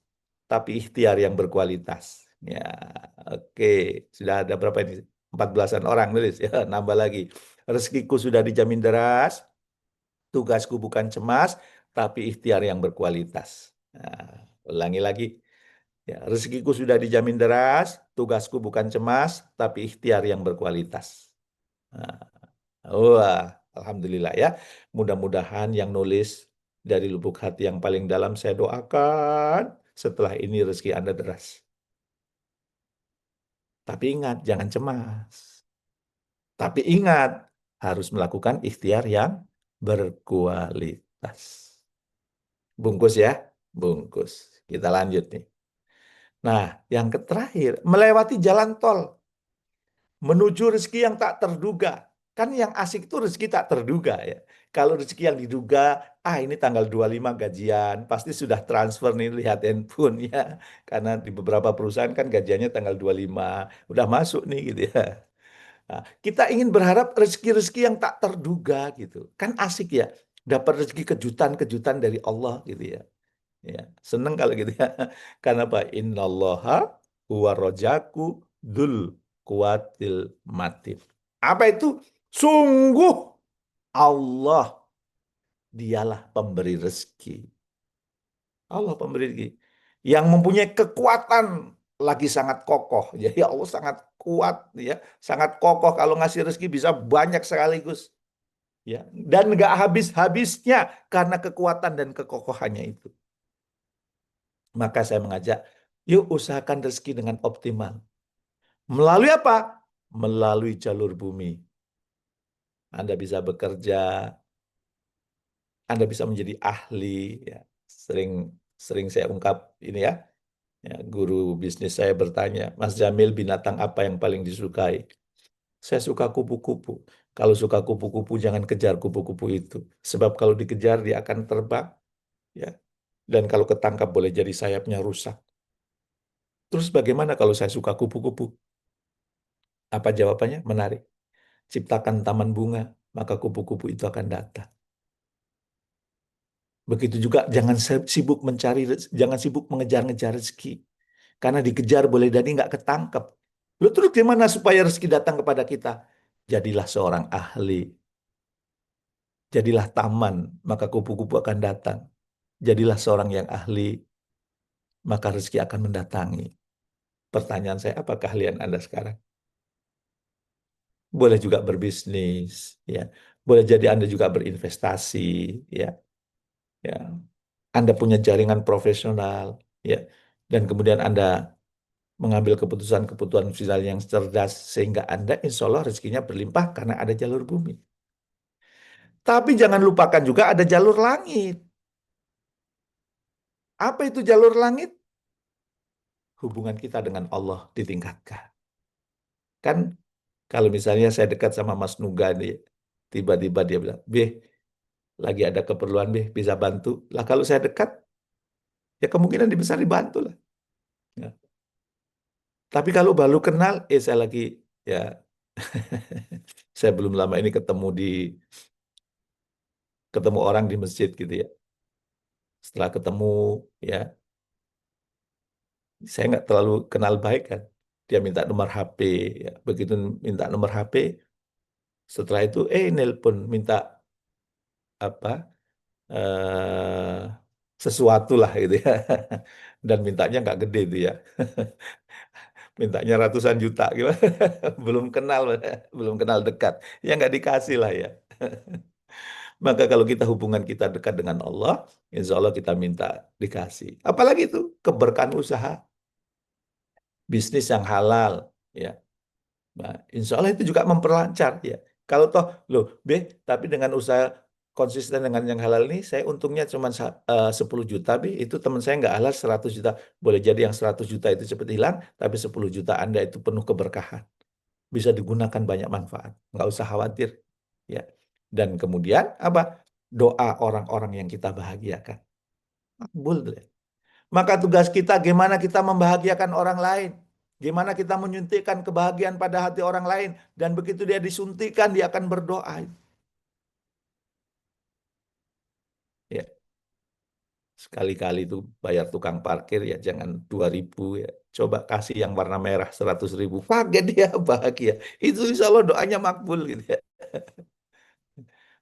tapi ikhtiar yang berkualitas. Ya, oke. Sudah ada berapa ini? 14-an orang nulis ya, nambah lagi. Rezekiku sudah dijamin deras, tugasku bukan cemas, tapi ikhtiar yang berkualitas. Nah, ulangi lagi. Ya, rezekiku sudah dijamin deras, tugasku bukan cemas, tapi ikhtiar yang berkualitas. Nah, wah, alhamdulillah ya. Mudah-mudahan yang nulis dari lubuk hati yang paling dalam saya doakan setelah ini rezeki Anda deras. Tapi ingat, jangan cemas. Tapi ingat, harus melakukan ikhtiar yang berkualitas. Bungkus ya, bungkus. Kita lanjut nih. Nah, yang terakhir, melewati jalan tol menuju rezeki yang tak terduga. Kan yang asik itu rezeki tak terduga ya. Kalau rezeki yang diduga, ini tanggal 25 gajian, pasti sudah transfer nih, lihat handphone ya. Karena di beberapa perusahaan kan gajiannya tanggal 25, udah masuk nih gitu ya. Nah, kita ingin berharap rezeki-rezeki yang tak terduga gitu. Kan asik ya, dapat rezeki kejutan-kejutan dari Allah gitu ya. Ya, seneng kalau gitu ya. Karena apa? Innallaha huwa rojaku dul kuatil matin. Apa itu? Sungguh Allah dialah pemberi rezeki. Allah pemberi rezeki. Yang mempunyai kekuatan lagi sangat kokoh. Jadi Allah sangat kuat ya, sangat kokoh kalau ngasih rezeki bisa banyak sekaligus. Ya, dan nggak habis-habisnya karena kekuatan dan kekokohannya itu. Maka saya mengajak, yuk usahakan rezeki dengan optimal. Melalui apa? Melalui jalur bumi. Anda bisa bekerja, Anda bisa menjadi ahli. Ya. Sering saya ungkap ini ya. Ya, guru bisnis saya bertanya, Mas Jamil, binatang apa yang paling disukai? Saya suka kupu-kupu. Kalau suka kupu-kupu, jangan kejar kupu-kupu itu. Sebab kalau dikejar, dia akan terbang. Ya. Dan kalau ketangkap, boleh jadi sayapnya rusak. Terus bagaimana kalau saya suka kupu-kupu? Apa jawabannya? Menarik. Ciptakan taman bunga, maka kupu-kupu itu akan datang. Begitu juga jangan sibuk mengejar-ngejar rezeki. Karena dikejar boleh jadi nggak ketangkep. Lalu terus gimana supaya rezeki datang kepada kita? Jadilah seorang ahli. Jadilah taman, maka kupu-kupu akan datang. Jadilah seorang yang ahli, maka rezeki akan mendatangi. Pertanyaan saya, apa keahlian Anda sekarang? Boleh juga berbisnis, ya. Boleh jadi Anda juga berinvestasi, ya. Ya, Anda punya jaringan profesional, ya, dan kemudian Anda mengambil keputusan-keputusan finansial yang cerdas sehingga Anda insya Allah rezekinya berlimpah karena ada jalur bumi. Tapi jangan lupakan juga ada jalur langit. Apa itu jalur langit? Hubungan kita dengan Allah ditingkatkan. Kan kalau misalnya saya dekat sama Mas Nuga nih, tiba-tiba dia bilang, "Beh, lagi ada keperluan, Beh, bisa bantu." Lah kalau saya dekat, ya kemungkinan besar dibantu lah. Ya. Tapi kalau baru kenal, saya lagi ya saya belum lama ini ketemu orang di masjid gitu ya. Setelah ketemu ya, saya nggak terlalu kenal baik kan. Dia minta nomor HP ya. Begitu minta nomor HP, setelah itu nelpon minta apa? eh sesuatu lah gitu ya. Dan mintanya nggak gede itu ya. Mintanya ratusan juta gimana? Belum kenal, belum kenal dekat. Ya nggak dikasih lah ya. Maka kalau kita hubungan kita dekat dengan Allah, insya Allah kita minta dikasih. Apalagi itu keberkahan usaha, bisnis yang halal, ya. Nah, insya Allah itu juga memperlancar ya. Kalau toh, loh, tapi dengan usaha konsisten dengan yang halal ini, saya untungnya cuma 10 juta, itu teman saya nggak halal 100 juta. Boleh jadi yang 100 juta itu cepat hilang, tapi 10 juta Anda itu penuh keberkahan. Bisa digunakan banyak manfaat. Nggak usah khawatir. Ya. Dan kemudian apa? Doa orang-orang yang kita bahagiakan. Makbul. Maka tugas kita gimana kita membahagiakan orang lain. Gimana kita menyuntikkan kebahagiaan pada hati orang lain. Dan begitu dia disuntikan, dia akan berdoa. Ya, sekali-kali itu bayar tukang parkir ya jangan 2.000 ya. Coba kasih yang warna merah 100.000. Kaget dia bahagia. Itu insya Allah doanya makbul gitu ya.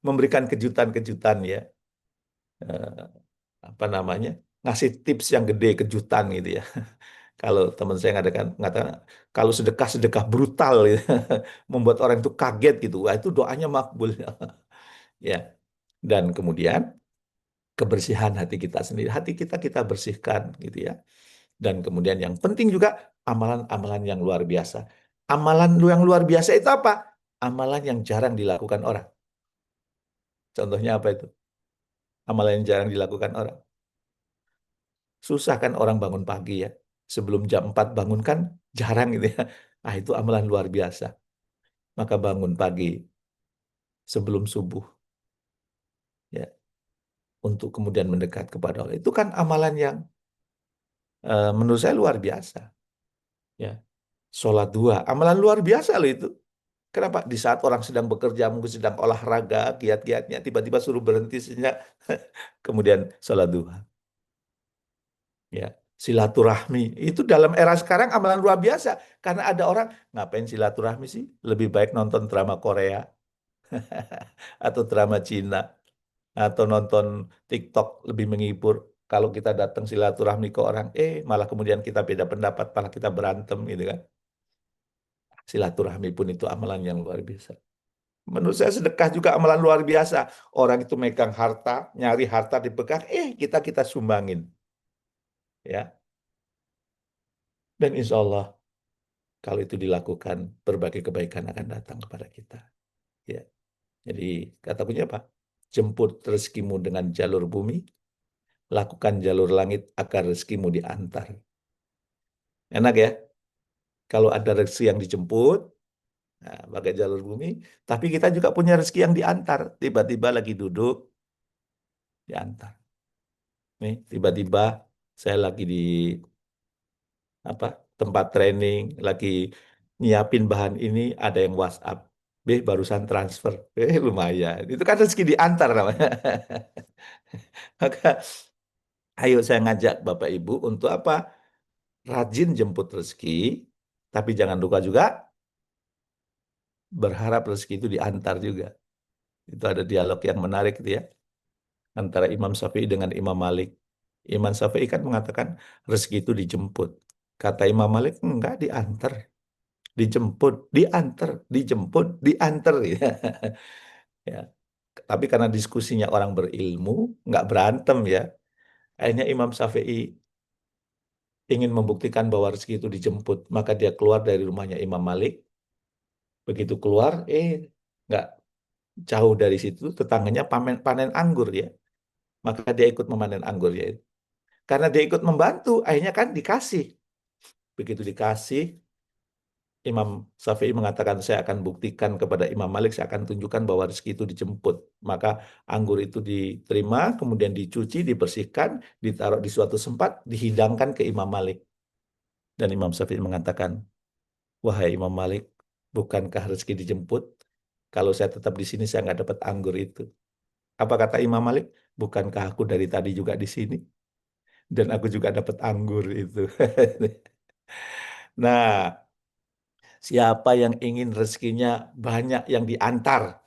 Memberikan kejutan-kejutan ya. Eh, apa namanya? Ngasih tips yang gede kejutan gitu ya. Kalau teman saya mengatakan kalau sedekah brutal gitu, membuat orang itu kaget gitu. Wah, itu doanya makbul. Ya. Dan kemudian kebersihan hati kita sendiri. Hati kita kita bersihkan gitu ya. Dan kemudian yang penting juga amalan-amalan yang luar biasa. Amalan yang luar biasa itu apa? Amalan yang jarang dilakukan orang. Contohnya apa itu? Amalan yang jarang dilakukan orang. Susah kan orang bangun pagi ya. Sebelum jam 4 bangun kan jarang gitu ya. Ah, itu amalan luar biasa. Maka bangun pagi sebelum subuh ya untuk kemudian mendekat kepada Allah. Itu kan amalan yang menurut saya luar biasa. Ya. Sholat dua, amalan luar biasa loh itu. Kenapa? Di saat orang sedang bekerja, mungkin sedang olahraga, giat-giatnya, tiba-tiba suruh berhenti sejenak, kemudian sholat duha. Ya, silaturahmi itu dalam era sekarang amalan luar biasa karena ada orang ngapain silaturahmi sih? Lebih baik nonton drama Korea atau drama Cina atau nonton TikTok lebih menghibur. Kalau kita datang silaturahmi ke orang, malah kemudian kita beda pendapat, malah kita berantem gitu kan. Silaturahmi pun itu amalan yang luar biasa. Menurut saya sedekah juga amalan luar biasa. Orang itu megang harta, nyari harta dipegang, kita sumbangin. Ya. Dan insya Allah kalau itu dilakukan, berbagai kebaikan akan datang kepada kita. Ya. Jadi kata punya apa? Jemput rezekimu dengan jalur bumi, lakukan jalur langit agar rezekimu diantar. Enak ya? Kalau ada rezeki yang dijemput, nah, pakai jalur bumi, tapi kita juga punya rezeki yang diantar. Tiba-tiba lagi duduk, diantar. Nih, tiba-tiba saya lagi di tempat training, lagi nyiapin bahan ini, ada yang WhatsApp. Barusan transfer. Lumayan. Itu kan rezeki diantar namanya. Maka ayo saya ngajak Bapak Ibu untuk apa? Rajin jemput rezeki, tapi jangan lupa juga berharap rezeki itu diantar juga. Itu ada dialog yang menarik gitu ya, antara Imam Syafi'i dengan Imam Malik. Imam Syafi'i kan mengatakan rezeki itu dijemput. Kata Imam Malik, enggak, diantar. Dijemput, diantar, dijemput, diantar. Ya. Ya. Tapi karena diskusinya orang berilmu, nggak berantem ya. Akhirnya Imam Syafi'i ingin membuktikan bahwa rezeki itu dijemput. Maka dia keluar dari rumahnya Imam Malik. Begitu keluar, nggak jauh dari situ tetangganya panen anggur ya. Maka dia ikut memanen anggur ya. Karena dia ikut membantu, akhirnya kan dikasih. Begitu dikasih, Imam Syafi'i mengatakan, saya akan buktikan kepada Imam Malik, saya akan tunjukkan bahwa rezeki itu dijemput. Maka anggur itu diterima, kemudian dicuci, dibersihkan, ditaruh di suatu tempat, dihidangkan ke Imam Malik. Dan Imam Syafi'i mengatakan, wahai Imam Malik, bukankah rezeki dijemput? Kalau saya tetap di sini, saya nggak dapat anggur itu. Apa kata Imam Malik? Bukankah aku dari tadi juga di sini? Dan aku juga dapat anggur itu. Nah, siapa yang ingin rezekinya banyak yang diantar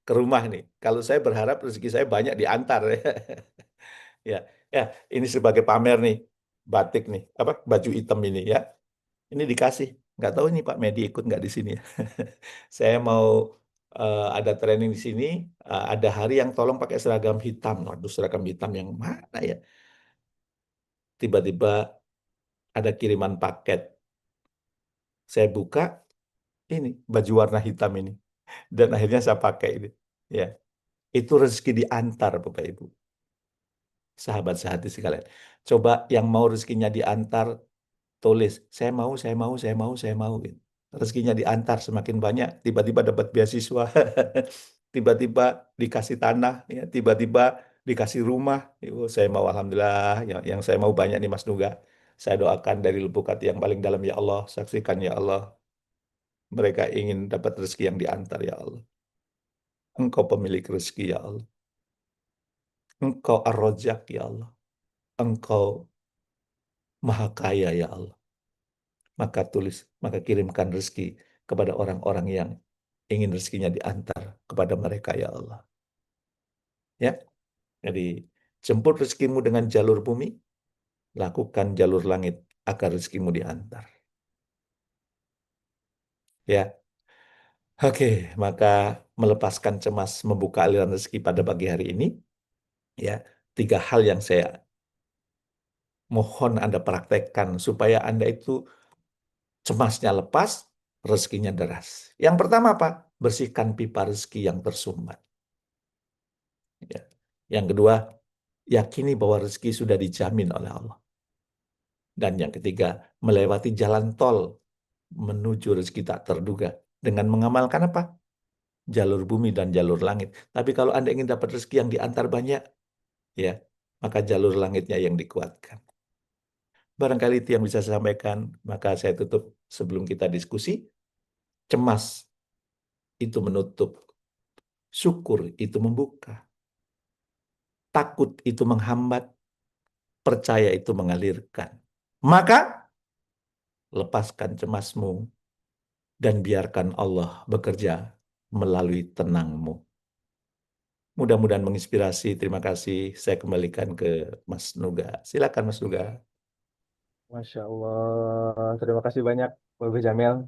ke rumah nih? Kalau saya berharap rezeki saya banyak diantar. Ya, ya, ini sebagai pamer nih, batik nih, apa baju hitam ini ya. Ini dikasih, nggak tahu ini Pak Medi ikut nggak di sini ya. Saya mau ada training di sini, ada hari yang tolong pakai seragam hitam. Waduh, seragam hitam yang mana ya? Tiba-tiba ada kiriman paket. Saya buka, ini baju warna hitam ini. Dan akhirnya saya pakai ini. Ya, itu rezeki diantar Bapak Ibu. Sahabat sehati sekalian. Coba yang mau rezekinya diantar, tulis, saya mau, saya mau, saya mau, saya mau. Gitu. Rezekinya diantar semakin banyak, tiba-tiba dapat beasiswa, tiba-tiba dikasih tanah, ya, tiba-tiba dikasih rumah. Saya mau, alhamdulillah, yang saya mau banyak nih Mas Nuga. Saya doakan dari lubuk hati yang paling dalam, ya Allah, saksikan ya Allah. Mereka ingin dapat rezeki yang diantar, ya Allah. Engkau pemilik rezeki, ya Allah. Engkau ar-Razzaq, ya Allah. Engkau maha kaya, ya Allah. Maka tulis, maka kirimkan rezeki kepada orang-orang yang ingin rezekinya diantar kepada mereka, ya Allah. Ya, jadi jemput rezekimu dengan jalur bumi, lakukan jalur langit agar rezekimu diantar. Ya, oke, maka melepaskan cemas membuka aliran rezeki pada pagi hari ini, ya, 3 hal yang saya mohon Anda praktekkan supaya Anda itu cemasnya lepas, rezekinya deras. Yang pertama apa? Bersihkan pipa rezeki yang tersumbat. Ya. Yang kedua, yakini bahwa rezeki sudah dijamin oleh Allah. Dan yang ketiga, melewati jalan tol menuju rezeki tak terduga dengan mengamalkan apa? Jalur bumi dan jalur langit. Tapi kalau Anda ingin dapat rezeki yang diantar banyak, ya, maka jalur langitnya yang dikuatkan. Barangkali itu yang bisa saya sampaikan, maka saya tutup sebelum kita diskusi. Cemas itu menutup, syukur itu membuka, takut itu menghambat, percaya itu mengalirkan. Maka lepaskan cemasmu dan biarkan Allah bekerja melalui tenangmu. Mudah-mudahan menginspirasi. Terima kasih. Saya kembalikan ke Mas Nuga. Silakan Mas Nuga. Masya Allah, terima kasih banyak Bapak Jamil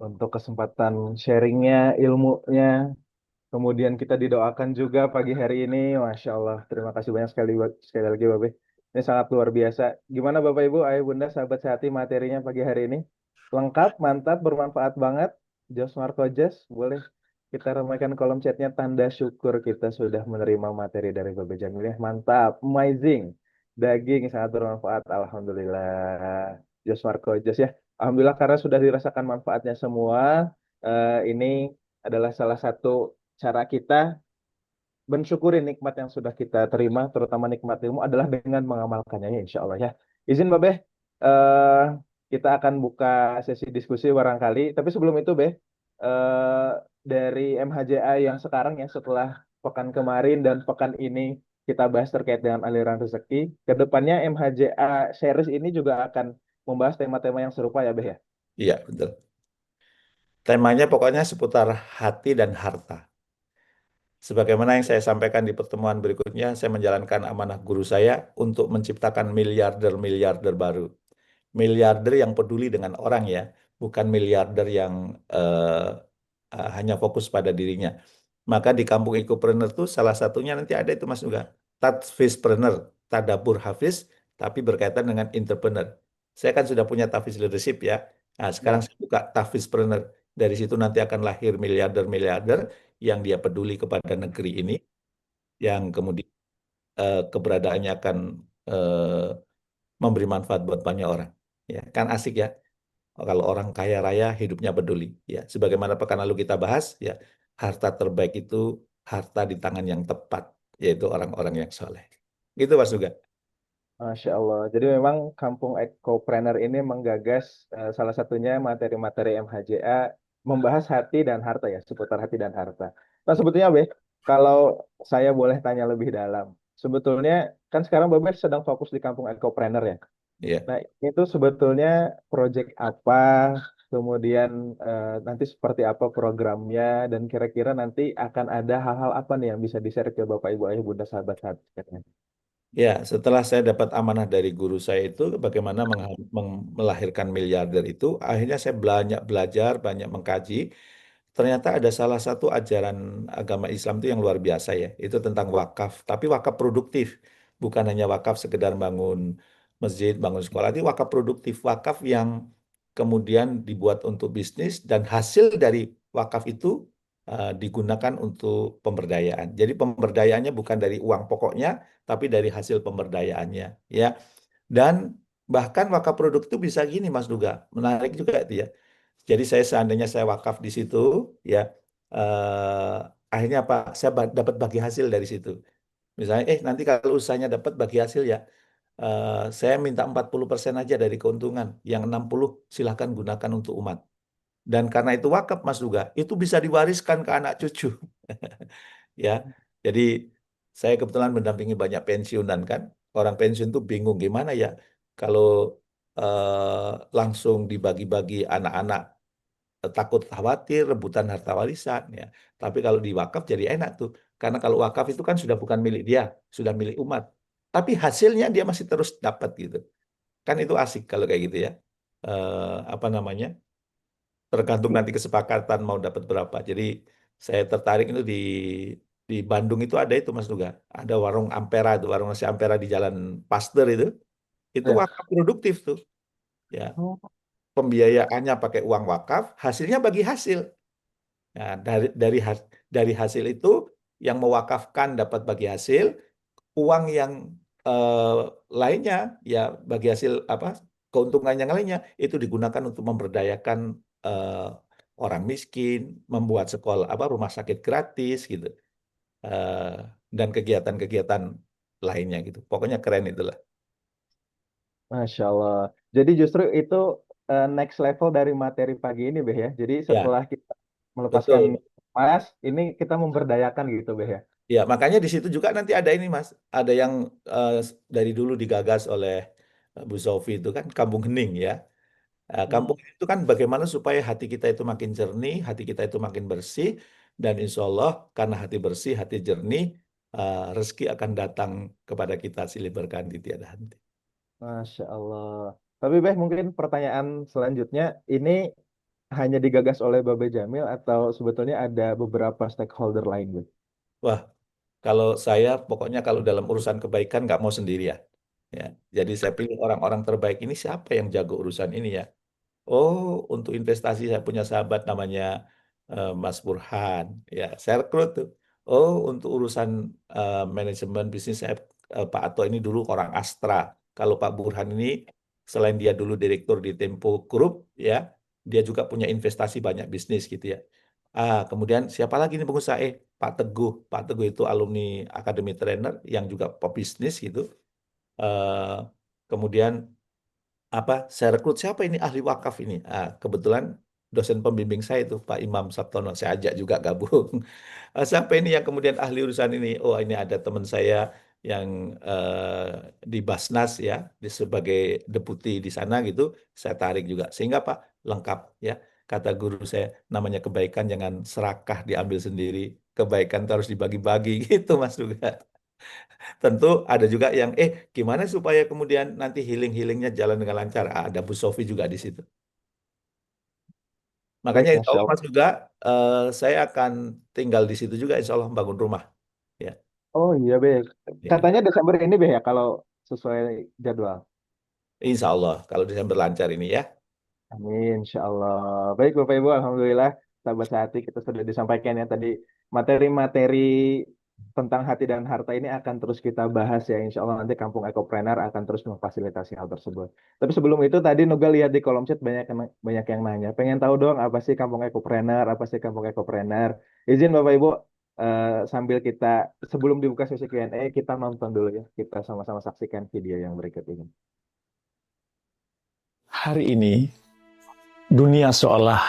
untuk kesempatan sharingnya, ilmunya. Kemudian kita didoakan juga pagi hari ini, Masya Allah. Terima kasih banyak sekali lagi Bapak. Ini sangat luar biasa. Gimana Bapak Ibu, Ayah Bunda, sahabat sehati materinya pagi hari ini? Lengkap, mantap, bermanfaat banget. Jos Marco Jos, boleh kita ramaikan kolom chatnya tanda syukur kita sudah menerima materi dari Bapak Jamil ya. Mantap, amazing. Daging sangat bermanfaat, Alhamdulillah. Jos Marco Jos ya. Alhamdulillah karena sudah dirasakan manfaatnya semua. Ini adalah salah satu cara kita mensyukuri nikmat yang sudah kita terima, terutama nikmat ilmu adalah dengan mengamalkannya, ya, insya Allah ya. Izin Babeh, eh, kita akan buka sesi diskusi barangkali. Tapi sebelum itu, Beh, dari MHJA yang sekarang ya, setelah pekan kemarin dan pekan ini kita bahas terkait dengan aliran rezeki, kedepannya MHJA series ini juga akan membahas tema-tema yang serupa ya, Beh ya. Iya, betul. Temanya pokoknya seputar hati dan harta. Sebagaimana yang saya sampaikan di pertemuan berikutnya, saya menjalankan amanah guru saya untuk menciptakan miliarder-miliarder baru. Miliarder yang peduli dengan orang ya, bukan miliarder yang hanya fokus pada dirinya. Maka di kampung Ekopreneur itu salah satunya nanti ada itu Mas Nuga, Tadfizpreneur, Tadabur Hafiz, tapi berkaitan dengan entrepreneur. Saya kan sudah punya Tafiz Leadership ya. Nah, sekarang Ya, saya buka Tafizpreneur. Dari situ nanti akan lahir miliarder-miliarder yang dia peduli kepada negeri ini, yang kemudian keberadaannya akan eh, memberi manfaat buat banyak orang. Ya, kan asik ya. Kalau orang kaya raya hidupnya peduli. Ya, sebagaimana pekan lalu kita bahas, ya harta terbaik itu harta di tangan yang tepat, yaitu orang-orang yang soleh. Gitu Mas juga. Masya Allah. Jadi memang Kampung Ekopreneur ini menggagas salah satunya materi-materi MHJA membahas hati dan harta ya, seputar hati dan harta. Nah sebetulnya Be, kalau saya boleh tanya lebih dalam, sebetulnya kan sekarang Babe sedang fokus di Kampung Ekopreneur ya. Ya. Nah itu sebetulnya proyek apa, kemudian nanti seperti apa programnya, dan kira-kira nanti akan ada hal-hal apa nih yang bisa di-share ke Bapak Ibu Ayah Bunda sahabat sahabat sekalian. Ya, setelah saya dapat amanah dari guru saya itu bagaimana melahirkan miliarder itu, akhirnya saya banyak belajar, banyak mengkaji. Ternyata ada salah satu ajaran agama Islam itu yang luar biasa ya, itu tentang wakaf. Tapi wakaf produktif, bukan hanya wakaf sekedar bangun masjid, bangun sekolah. Itu wakaf produktif, wakaf yang kemudian dibuat untuk bisnis dan hasil dari wakaf itu digunakan untuk pemberdayaan. Jadi pemberdayaannya bukan dari uang pokoknya, tapi dari hasil pemberdayaannya, ya. Dan bahkan wakaf produk itu bisa gini, Mas Duga, menarik juga itu ya. Jadi seandainya saya wakaf di situ, ya, akhirnya apa? Saya dapat bagi hasil dari situ. Misalnya, nanti kalau usahanya dapat bagi hasil ya, saya minta 40% aja dari keuntungan, yang 60 silahkan gunakan untuk umat. Dan karena itu wakaf, Mas Duga, itu bisa diwariskan ke anak cucu. Ya, jadi saya kebetulan mendampingi banyak pensiunan kan. Orang pensiun tuh bingung gimana ya kalau langsung dibagi-bagi anak-anak, takut khawatir rebutan harta warisan ya. Tapi kalau di wakaf jadi enak tuh. Karena kalau wakaf itu kan sudah bukan milik dia, sudah milik umat. Tapi hasilnya dia masih terus dapat gitu. Kan itu asik kalau kayak gitu ya. Apa namanya? Tergantung nanti kesepakatan mau dapat berapa. Jadi saya tertarik itu di Bandung itu ada itu Mas Nuga. Ada warung Ampera itu, warung nasi Ampera di Jalan Pasteur itu. Itu Ya. wakaf produktif tuh. Ya, Oh, pembiayaannya pakai uang wakaf, hasilnya bagi hasil. Nah, dari hasil itu yang mewakafkan dapat bagi hasil, uang yang eh, lainnya ya bagi hasil apa keuntungan yang lainnya itu digunakan untuk memberdayakan eh, orang miskin, membuat sekolah apa rumah sakit gratis gitu, Eh, dan kegiatan-kegiatan lainnya gitu. Pokoknya keren itulah. Masya Allah. Jadi justru itu next level dari materi pagi ini, Beh ya. Jadi Ya, setelah kita melepaskan betul. emas, ini kita memberdayakan gitu, Beh ya. Ya, makanya di situ juga nanti ada ini, Mas. Ada yang dari dulu digagas oleh Bu Sofi itu kan Kampung Hening ya. Hmm. Kampung itu kan bagaimana supaya hati kita itu makin jernih, hati kita itu makin bersih, dan insya Allah karena hati bersih, hati jernih, rezeki akan datang kepada kita silih berganti tiada henti. Masya Allah. Tapi Beh, mungkin pertanyaan selanjutnya, ini hanya digagas oleh Babe Jamil atau sebetulnya ada beberapa stakeholder lain, Beh? Wah, kalau saya pokoknya kalau dalam urusan kebaikan nggak mau sendirian. Ya, jadi saya pilih orang-orang terbaik ini siapa yang jago urusan ini ya. Oh, untuk investasi saya punya sahabat namanya Mas Burhan. Ya, saya rekrut tuh. Oh, untuk urusan manajemen bisnis saya Pak Ato ini dulu orang Astra. Kalau Pak Burhan ini selain dia dulu direktur di Tempo Group, ya, dia juga punya investasi banyak bisnis gitu ya. Kemudian siapa lagi nih pengusaha? Pak Teguh. Pak Teguh itu alumni Akademi Trainer yang juga pebisnis gitu. Eh, kemudian apa saya rekrut siapa ini ahli wakaf ini, kebetulan dosen pembimbing saya itu Pak Imam Sabtono saya ajak juga gabung. Siapa ini yang kemudian ahli urusan ini, oh ini ada teman saya yang di Basnas ya sebagai deputi di sana gitu, saya tarik juga sehingga Pak lengkap ya, kata guru saya namanya kebaikan jangan serakah diambil sendiri, kebaikan itu harus dibagi-bagi gitu Mas juga. Tentu ada juga yang gimana supaya kemudian nanti healing-healingnya jalan dengan lancar. Ada Bu Sofi juga di situ. Makanya Baik, insya Masya Allah Allah. Mas juga saya akan tinggal di situ juga insya Allah bangun rumah. Ya, Oh iya, Beh. ya. Katanya Desember ini, Beh ya, kalau sesuai jadwal. Insya Allah kalau Desember lancar ini ya. Amin, insya Allah. Baik, Bapak Ibu, Alhamdulillah, sahabat sehati kita sudah disampaikan ya tadi materi-materi tentang hati dan harta ini akan terus kita bahas ya. Insya Allah nanti Kampung Ekopreneur akan terus memfasilitasi hal tersebut. Tapi sebelum itu tadi Nuga lihat di kolom chat banyak yang nanya. Pengen tahu dong apa sih Kampung Ekopreneur, apa sih Kampung Ekopreneur. Izin Bapak Ibu, sambil kita sebelum dibuka sesi Q&A kita nonton dulu ya. Kita sama-sama saksikan video yang berikut ini. Hari ini dunia seolah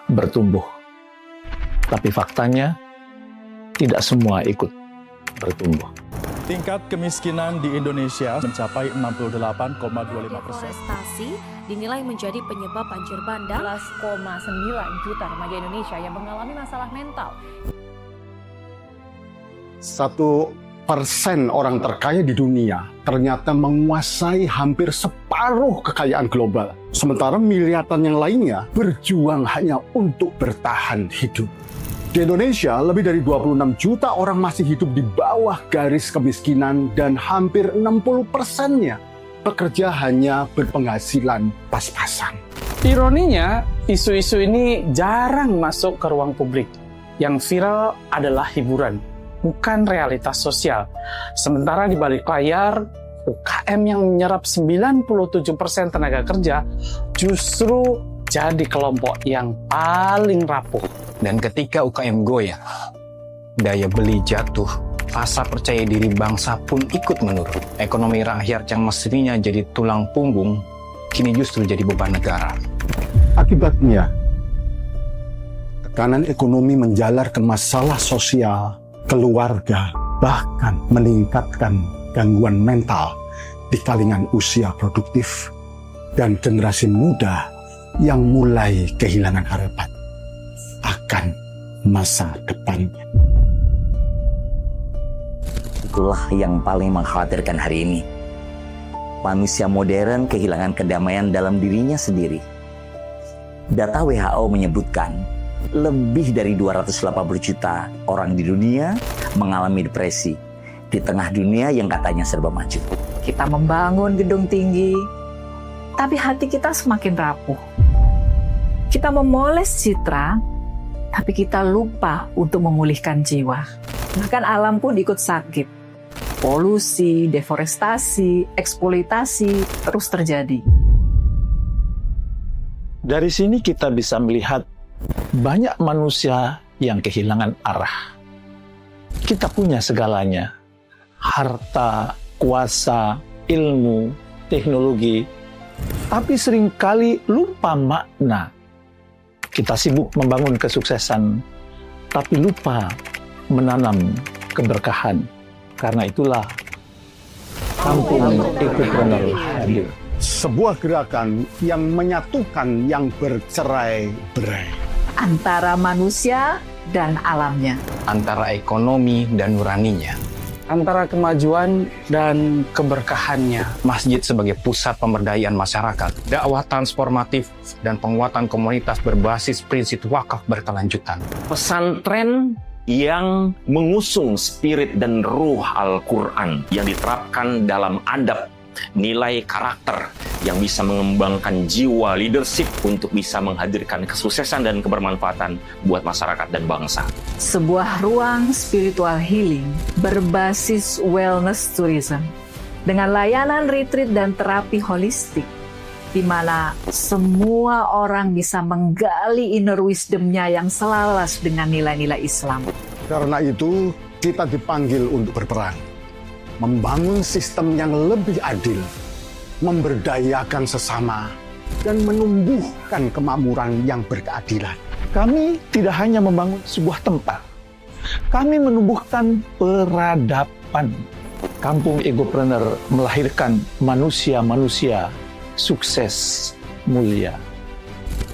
bertumbuh, tapi faktanya tidak semua ikut bertumbuh. Tingkat kemiskinan di Indonesia mencapai 68,25%. Deforestasi dinilai menjadi penyebab banjir bandang. 11,9 juta remaja Indonesia yang mengalami masalah mental. Satu orang terkaya di dunia ternyata menguasai hampir separuh kekayaan global. Sementara miliaran yang lainnya berjuang hanya untuk bertahan hidup. Di Indonesia, lebih dari 26 juta orang masih hidup di bawah garis kemiskinan dan hampir 60%-nya pekerja hanya berpenghasilan pas-pasan. Ironinya, isu-isu ini jarang masuk ke ruang publik. Yang viral adalah hiburan, bukan realitas sosial. Sementara di balik layar, UKM yang menyerap 97% tenaga kerja justru jadi kelompok yang paling rapuh. Dan ketika UKM goyah, daya beli jatuh, rasa percaya diri bangsa pun ikut menurun. Ekonomi rakyat yang mestinya jadi tulang punggung, kini justru jadi beban negara. Akibatnya, tekanan ekonomi menjalar ke masalah sosial, keluarga, bahkan meningkatkan gangguan mental di kalangan usia produktif dan generasi muda yang mulai kehilangan harapan akan masa depannya. Itulah yang paling mengkhawatirkan hari ini. Manusia modern kehilangan kedamaian dalam dirinya sendiri. Data WHO menyebutkan lebih dari 280 juta orang di dunia mengalami depresi di tengah dunia yang katanya serba maju. Kita membangun gedung tinggi, tapi hati kita semakin rapuh. Kita memoles citra, tapi kita lupa untuk memulihkan jiwa. Bahkan alam pun ikut sakit. Polusi, deforestasi, eksploitasi terus terjadi. Dari sini kita bisa melihat banyak manusia yang kehilangan arah. Kita punya segalanya. Harta, kuasa, ilmu, teknologi. Tapi seringkali lupa makna. Kita sibuk membangun kesuksesan, tapi lupa menanam keberkahan. Karena itulah Kampung Ekopreneur hadir. Sebuah gerakan yang menyatukan yang bercerai-berai. Antara manusia dan alamnya. Antara ekonomi dan nuraninya. Antara kemajuan dan keberkahannya. Masjid sebagai pusat pemberdayaan masyarakat. Dakwah transformatif dan penguatan komunitas berbasis prinsip wakaf berkelanjutan. Pesantren yang mengusung spirit dan ruh Al-Quran yang diterapkan dalam adab, nilai karakter yang bisa mengembangkan jiwa leadership untuk bisa menghadirkan kesuksesan dan kebermanfaatan buat masyarakat dan bangsa. Sebuah ruang spiritual healing berbasis wellness tourism dengan layanan retreat dan terapi holistik di mana semua orang bisa menggali inner wisdom-nya yang selaras dengan nilai-nilai Islam. Karena itu, kita dipanggil untuk berperan. Membangun sistem yang lebih adil, memberdayakan sesama, dan menumbuhkan kemakmuran yang berkeadilan. Kami tidak hanya membangun sebuah tempat. Kami menumbuhkan peradaban. Kampung Ekopreneur melahirkan manusia-manusia sukses mulia.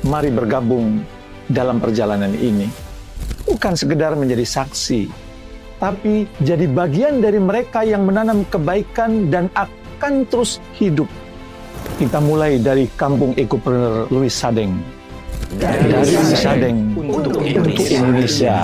Mari bergabung dalam perjalanan ini. Bukan sekedar menjadi saksi, tapi jadi bagian dari mereka yang menanam kebaikan dan akan terus hidup. Kita mulai dari Kampung Ekopreneur Louis Sadeng. Dari Louis Sadeng untuk Indonesia.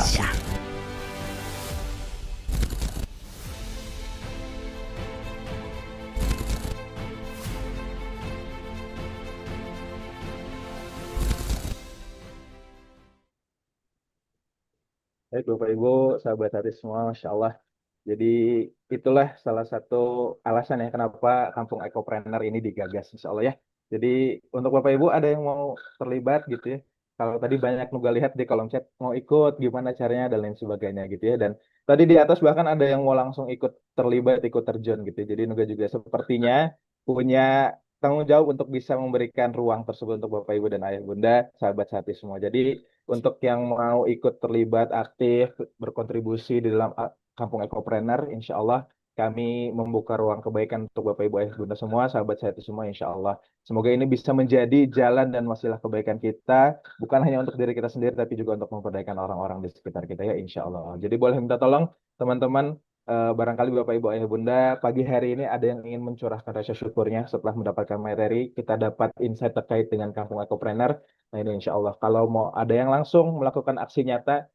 Baik Bapak Ibu, sahabat hati semua, Masya Allah. Jadi itulah salah satu alasan ya kenapa Kampung Ekopreneur ini digagas, Insya Allah ya. Jadi untuk Bapak Ibu ada yang mau terlibat gitu ya. Kalau tadi banyak Nuga lihat di kolom chat mau ikut, gimana caranya dan lain sebagainya gitu ya. Dan tadi di atas bahkan ada yang mau langsung ikut terlibat, ikut terjun gitu. Jadi Nuga juga sepertinya punya tanggung jawab untuk bisa memberikan ruang tersebut untuk Bapak Ibu dan Ayah Bunda, sahabat hati semua. Jadi untuk yang mau ikut terlibat aktif, berkontribusi di dalam Kampung Ekopreneur, insya Allah kami membuka ruang kebaikan untuk Bapak Ibu Ayah Bunda semua, sahabat saya semua, insya Allah. Semoga ini bisa menjadi jalan dan wasilah kebaikan kita, bukan hanya untuk diri kita sendiri, tapi juga untuk memperdayakan orang-orang di sekitar kita ya, insya Allah. Jadi boleh minta tolong teman-teman barangkali Bapak Ibu Ayah Bunda pagi hari ini ada yang ingin mencurahkan rasa syukurnya setelah mendapatkan materi, kita dapat insight terkait dengan Kampung Ekopreneur. Nah ini insya Allah kalau mau ada yang langsung melakukan aksi nyata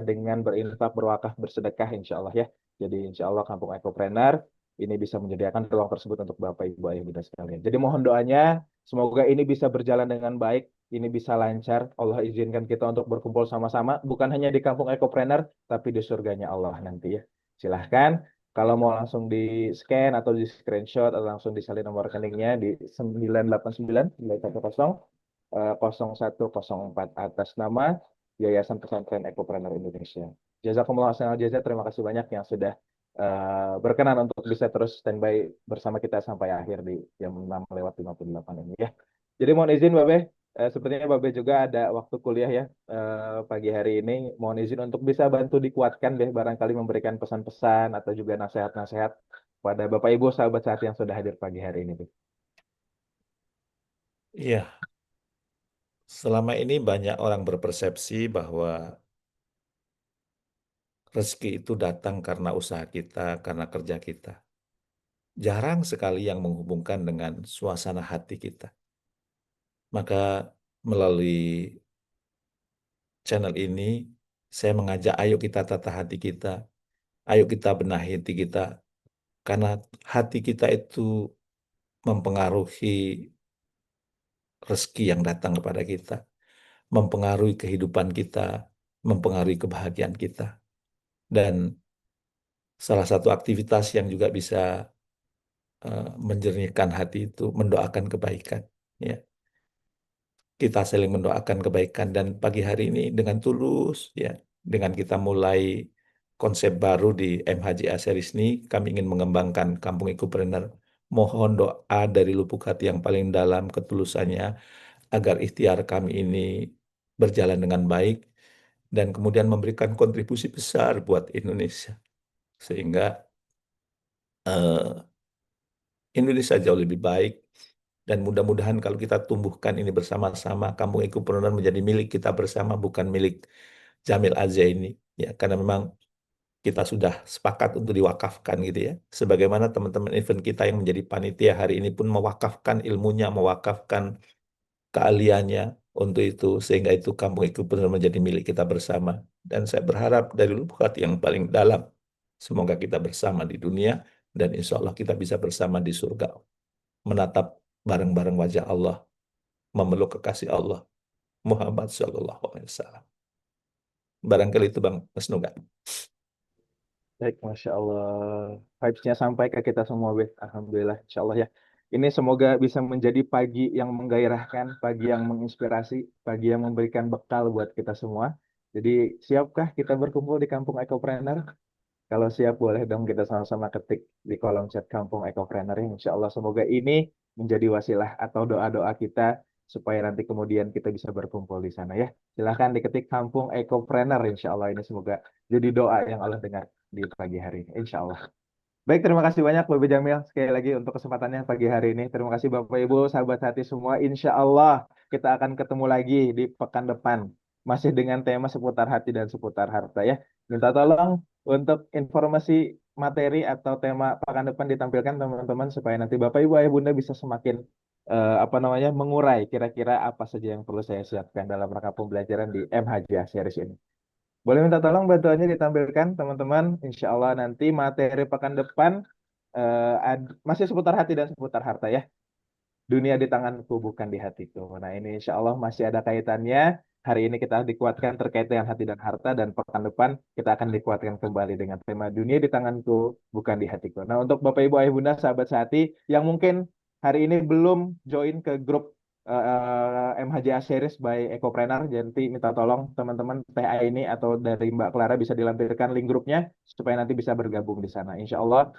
dengan berinfak, berwakaf, bersedekah insya Allah ya. Jadi insya Allah Kampung Ekopreneur ini bisa menyediakan ruang tersebut untuk Bapak Ibu Ayah Bunda sekalian. Jadi mohon doanya semoga ini bisa berjalan dengan baik, ini bisa lancar. Allah izinkan kita untuk berkumpul sama-sama, bukan hanya di Kampung Ekopreneur, tapi di surganya Allah nanti ya. Silahkan, kalau mau langsung di scan atau di screenshot atau langsung disalin nomor rekeningnya di 989 0104 atas nama Yayasan Pesantren Ekopreneur Indonesia. Jazakumullah khairan jazaa, terima kasih banyak yang sudah berkenan untuk bisa terus standby bersama kita sampai akhir di jam 6:58 ini ya. Jadi mohon izin Babe, sepertinya Babe juga ada waktu kuliah ya pagi hari ini. Mohon izin untuk bisa bantu dikuatkan deh, barangkali memberikan pesan-pesan atau juga nasihat-nasihat pada Bapak Ibu sahabat saat yang sudah hadir pagi hari ini. Iya, selama ini banyak orang berpersepsi bahwa rezeki itu datang karena usaha kita, karena kerja kita. Jarang sekali yang menghubungkan dengan suasana hati kita. Maka melalui channel ini, saya mengajak ayo kita tata hati kita, ayo kita benahi hati kita, karena hati kita itu mempengaruhi rezeki yang datang kepada kita, mempengaruhi kehidupan kita, mempengaruhi kebahagiaan kita. Dan salah satu aktivitas yang juga bisa menjernihkan hati itu mendoakan kebaikan. Ya. Kita saling mendoakan kebaikan dan pagi hari ini dengan tulus, ya, dengan kita mulai konsep baru di MHJA Series ini, kami ingin mengembangkan Kampung Ekopreneur. Mohon doa dari lubuk hati yang paling dalam ketulusannya agar ikhtiar kami ini berjalan dengan baik dan kemudian memberikan kontribusi besar buat Indonesia. Sehingga Indonesia jauh lebih baik dan mudah-mudahan kalau kita tumbuhkan ini bersama-sama, Kampung Ekopreneur menjadi milik kita bersama, bukan milik Jamil Al-Zaini, ya, karena memang kita sudah sepakat untuk diwakafkan gitu ya. Sebagaimana teman-teman event kita yang menjadi panitia hari ini pun mewakafkan ilmunya, mewakafkan keahliannya untuk itu, sehingga itu Kampung Ekopreneur menjadi milik kita bersama. Dan saya berharap dari lubuk hati yang paling dalam, semoga kita bersama di dunia dan insya Allah kita bisa bersama di surga, menatap bareng-bareng wajah Allah, memeluk kekasih Allah, Muhammad SAW. Barangkali itu Bang Mas Nuga. Baik, Masya Allah. Vibes-nya sampai ke kita semua, Beb. Alhamdulillah, Insya Allah ya. Ini semoga bisa menjadi pagi yang menggairahkan, pagi yang menginspirasi, pagi yang memberikan bekal buat kita semua. Jadi, siapkah kita berkumpul di Kampung Ekopreneur? Kalau siap, boleh dong kita sama-sama ketik di kolom chat Kampung Ekopreneur ya. Insya Allah semoga ini menjadi wasilah atau doa-doa kita supaya nanti kemudian kita bisa berkumpul di sana ya. Silahkan diketik Kampung Ekopreneur, insya Allah ini semoga jadi doa yang Allah dengar di pagi hari ini, insya Allah. Baik, terima kasih banyak Bapak Jamil sekali lagi untuk kesempatannya pagi hari ini. Terima kasih Bapak Ibu, sahabat hati semua. Insya Allah kita akan ketemu lagi di pekan depan. Masih dengan tema seputar hati dan seputar harta ya. Minta tolong untuk informasi materi atau tema pekan depan ditampilkan teman-teman supaya nanti Bapak Ibu Ayah Bunda bisa semakin mengurai kira-kira apa saja yang perlu saya siapkan dalam rangka pembelajaran di MHJ series ini. Boleh minta tolong bantuannya ditampilkan teman-teman. Insya Allah nanti materi pekan depan masih seputar hati dan seputar harta ya. Dunia di tanganku bukan di hatiku. Nah ini insya Allah masih ada kaitannya. Hari ini kita dikuatkan terkait dengan hati dan harta. Dan pekan depan kita akan dikuatkan kembali dengan tema dunia di tanganku bukan di hatiku. Nah untuk Bapak Ibu Ayah Bunda sahabat sehati yang mungkin hari ini belum join ke grup MHJA Series by Ekopreneur, jadi minta tolong teman-teman TA ini atau dari Mbak Clara bisa dilampirkan link grupnya supaya nanti bisa bergabung di sana. Insya Allah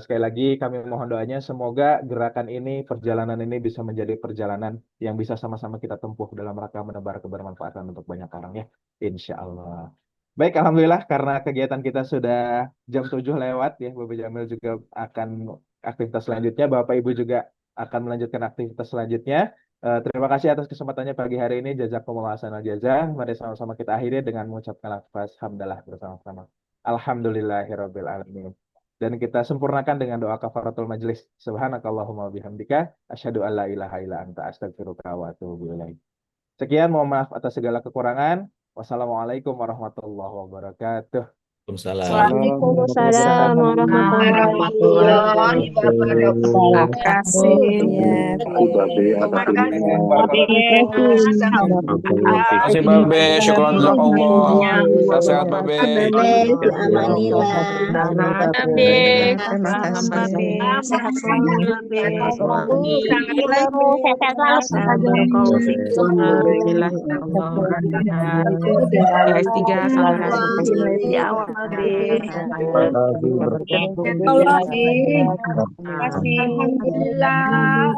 sekali lagi kami mohon doanya semoga gerakan ini, perjalanan ini bisa menjadi perjalanan yang bisa sama-sama kita tempuh dalam rangka menebar kebermanfaatan untuk banyak orang ya. Insya Allah. Baik, Alhamdulillah karena kegiatan kita sudah jam 7 lewat ya, Bapak Jamil juga akan aktivitas selanjutnya, Bapak Ibu juga akan melanjutkan aktivitas selanjutnya. Terima kasih atas kesempatannya pagi hari ini. Jazakumullah khairan jazaa. Mari sama-sama kita akhiri dengan mengucapkan lafaz hamdalah bersama-sama. Alhamdulillahirabbil alamin. dan kita sempurnakan dengan doa kafaratul majelis. Subhanakallahumma bihamdika asyhadu an la ilaha illa anta astaghfiruka wa atubu ilaik. Sekian, mohon maaf atas segala kekurangan. Wassalamualaikum warahmatullahi wabarakatuh. Waalaikumsalam warahmatullahi wabarakatuh. Terima kasih. Terima kasih Babe, syukran jazakallah. Sehat Babe. Terima kasih. Sehat selalu. S3 sampai di awal. Terima kasih. Alhamdulillah.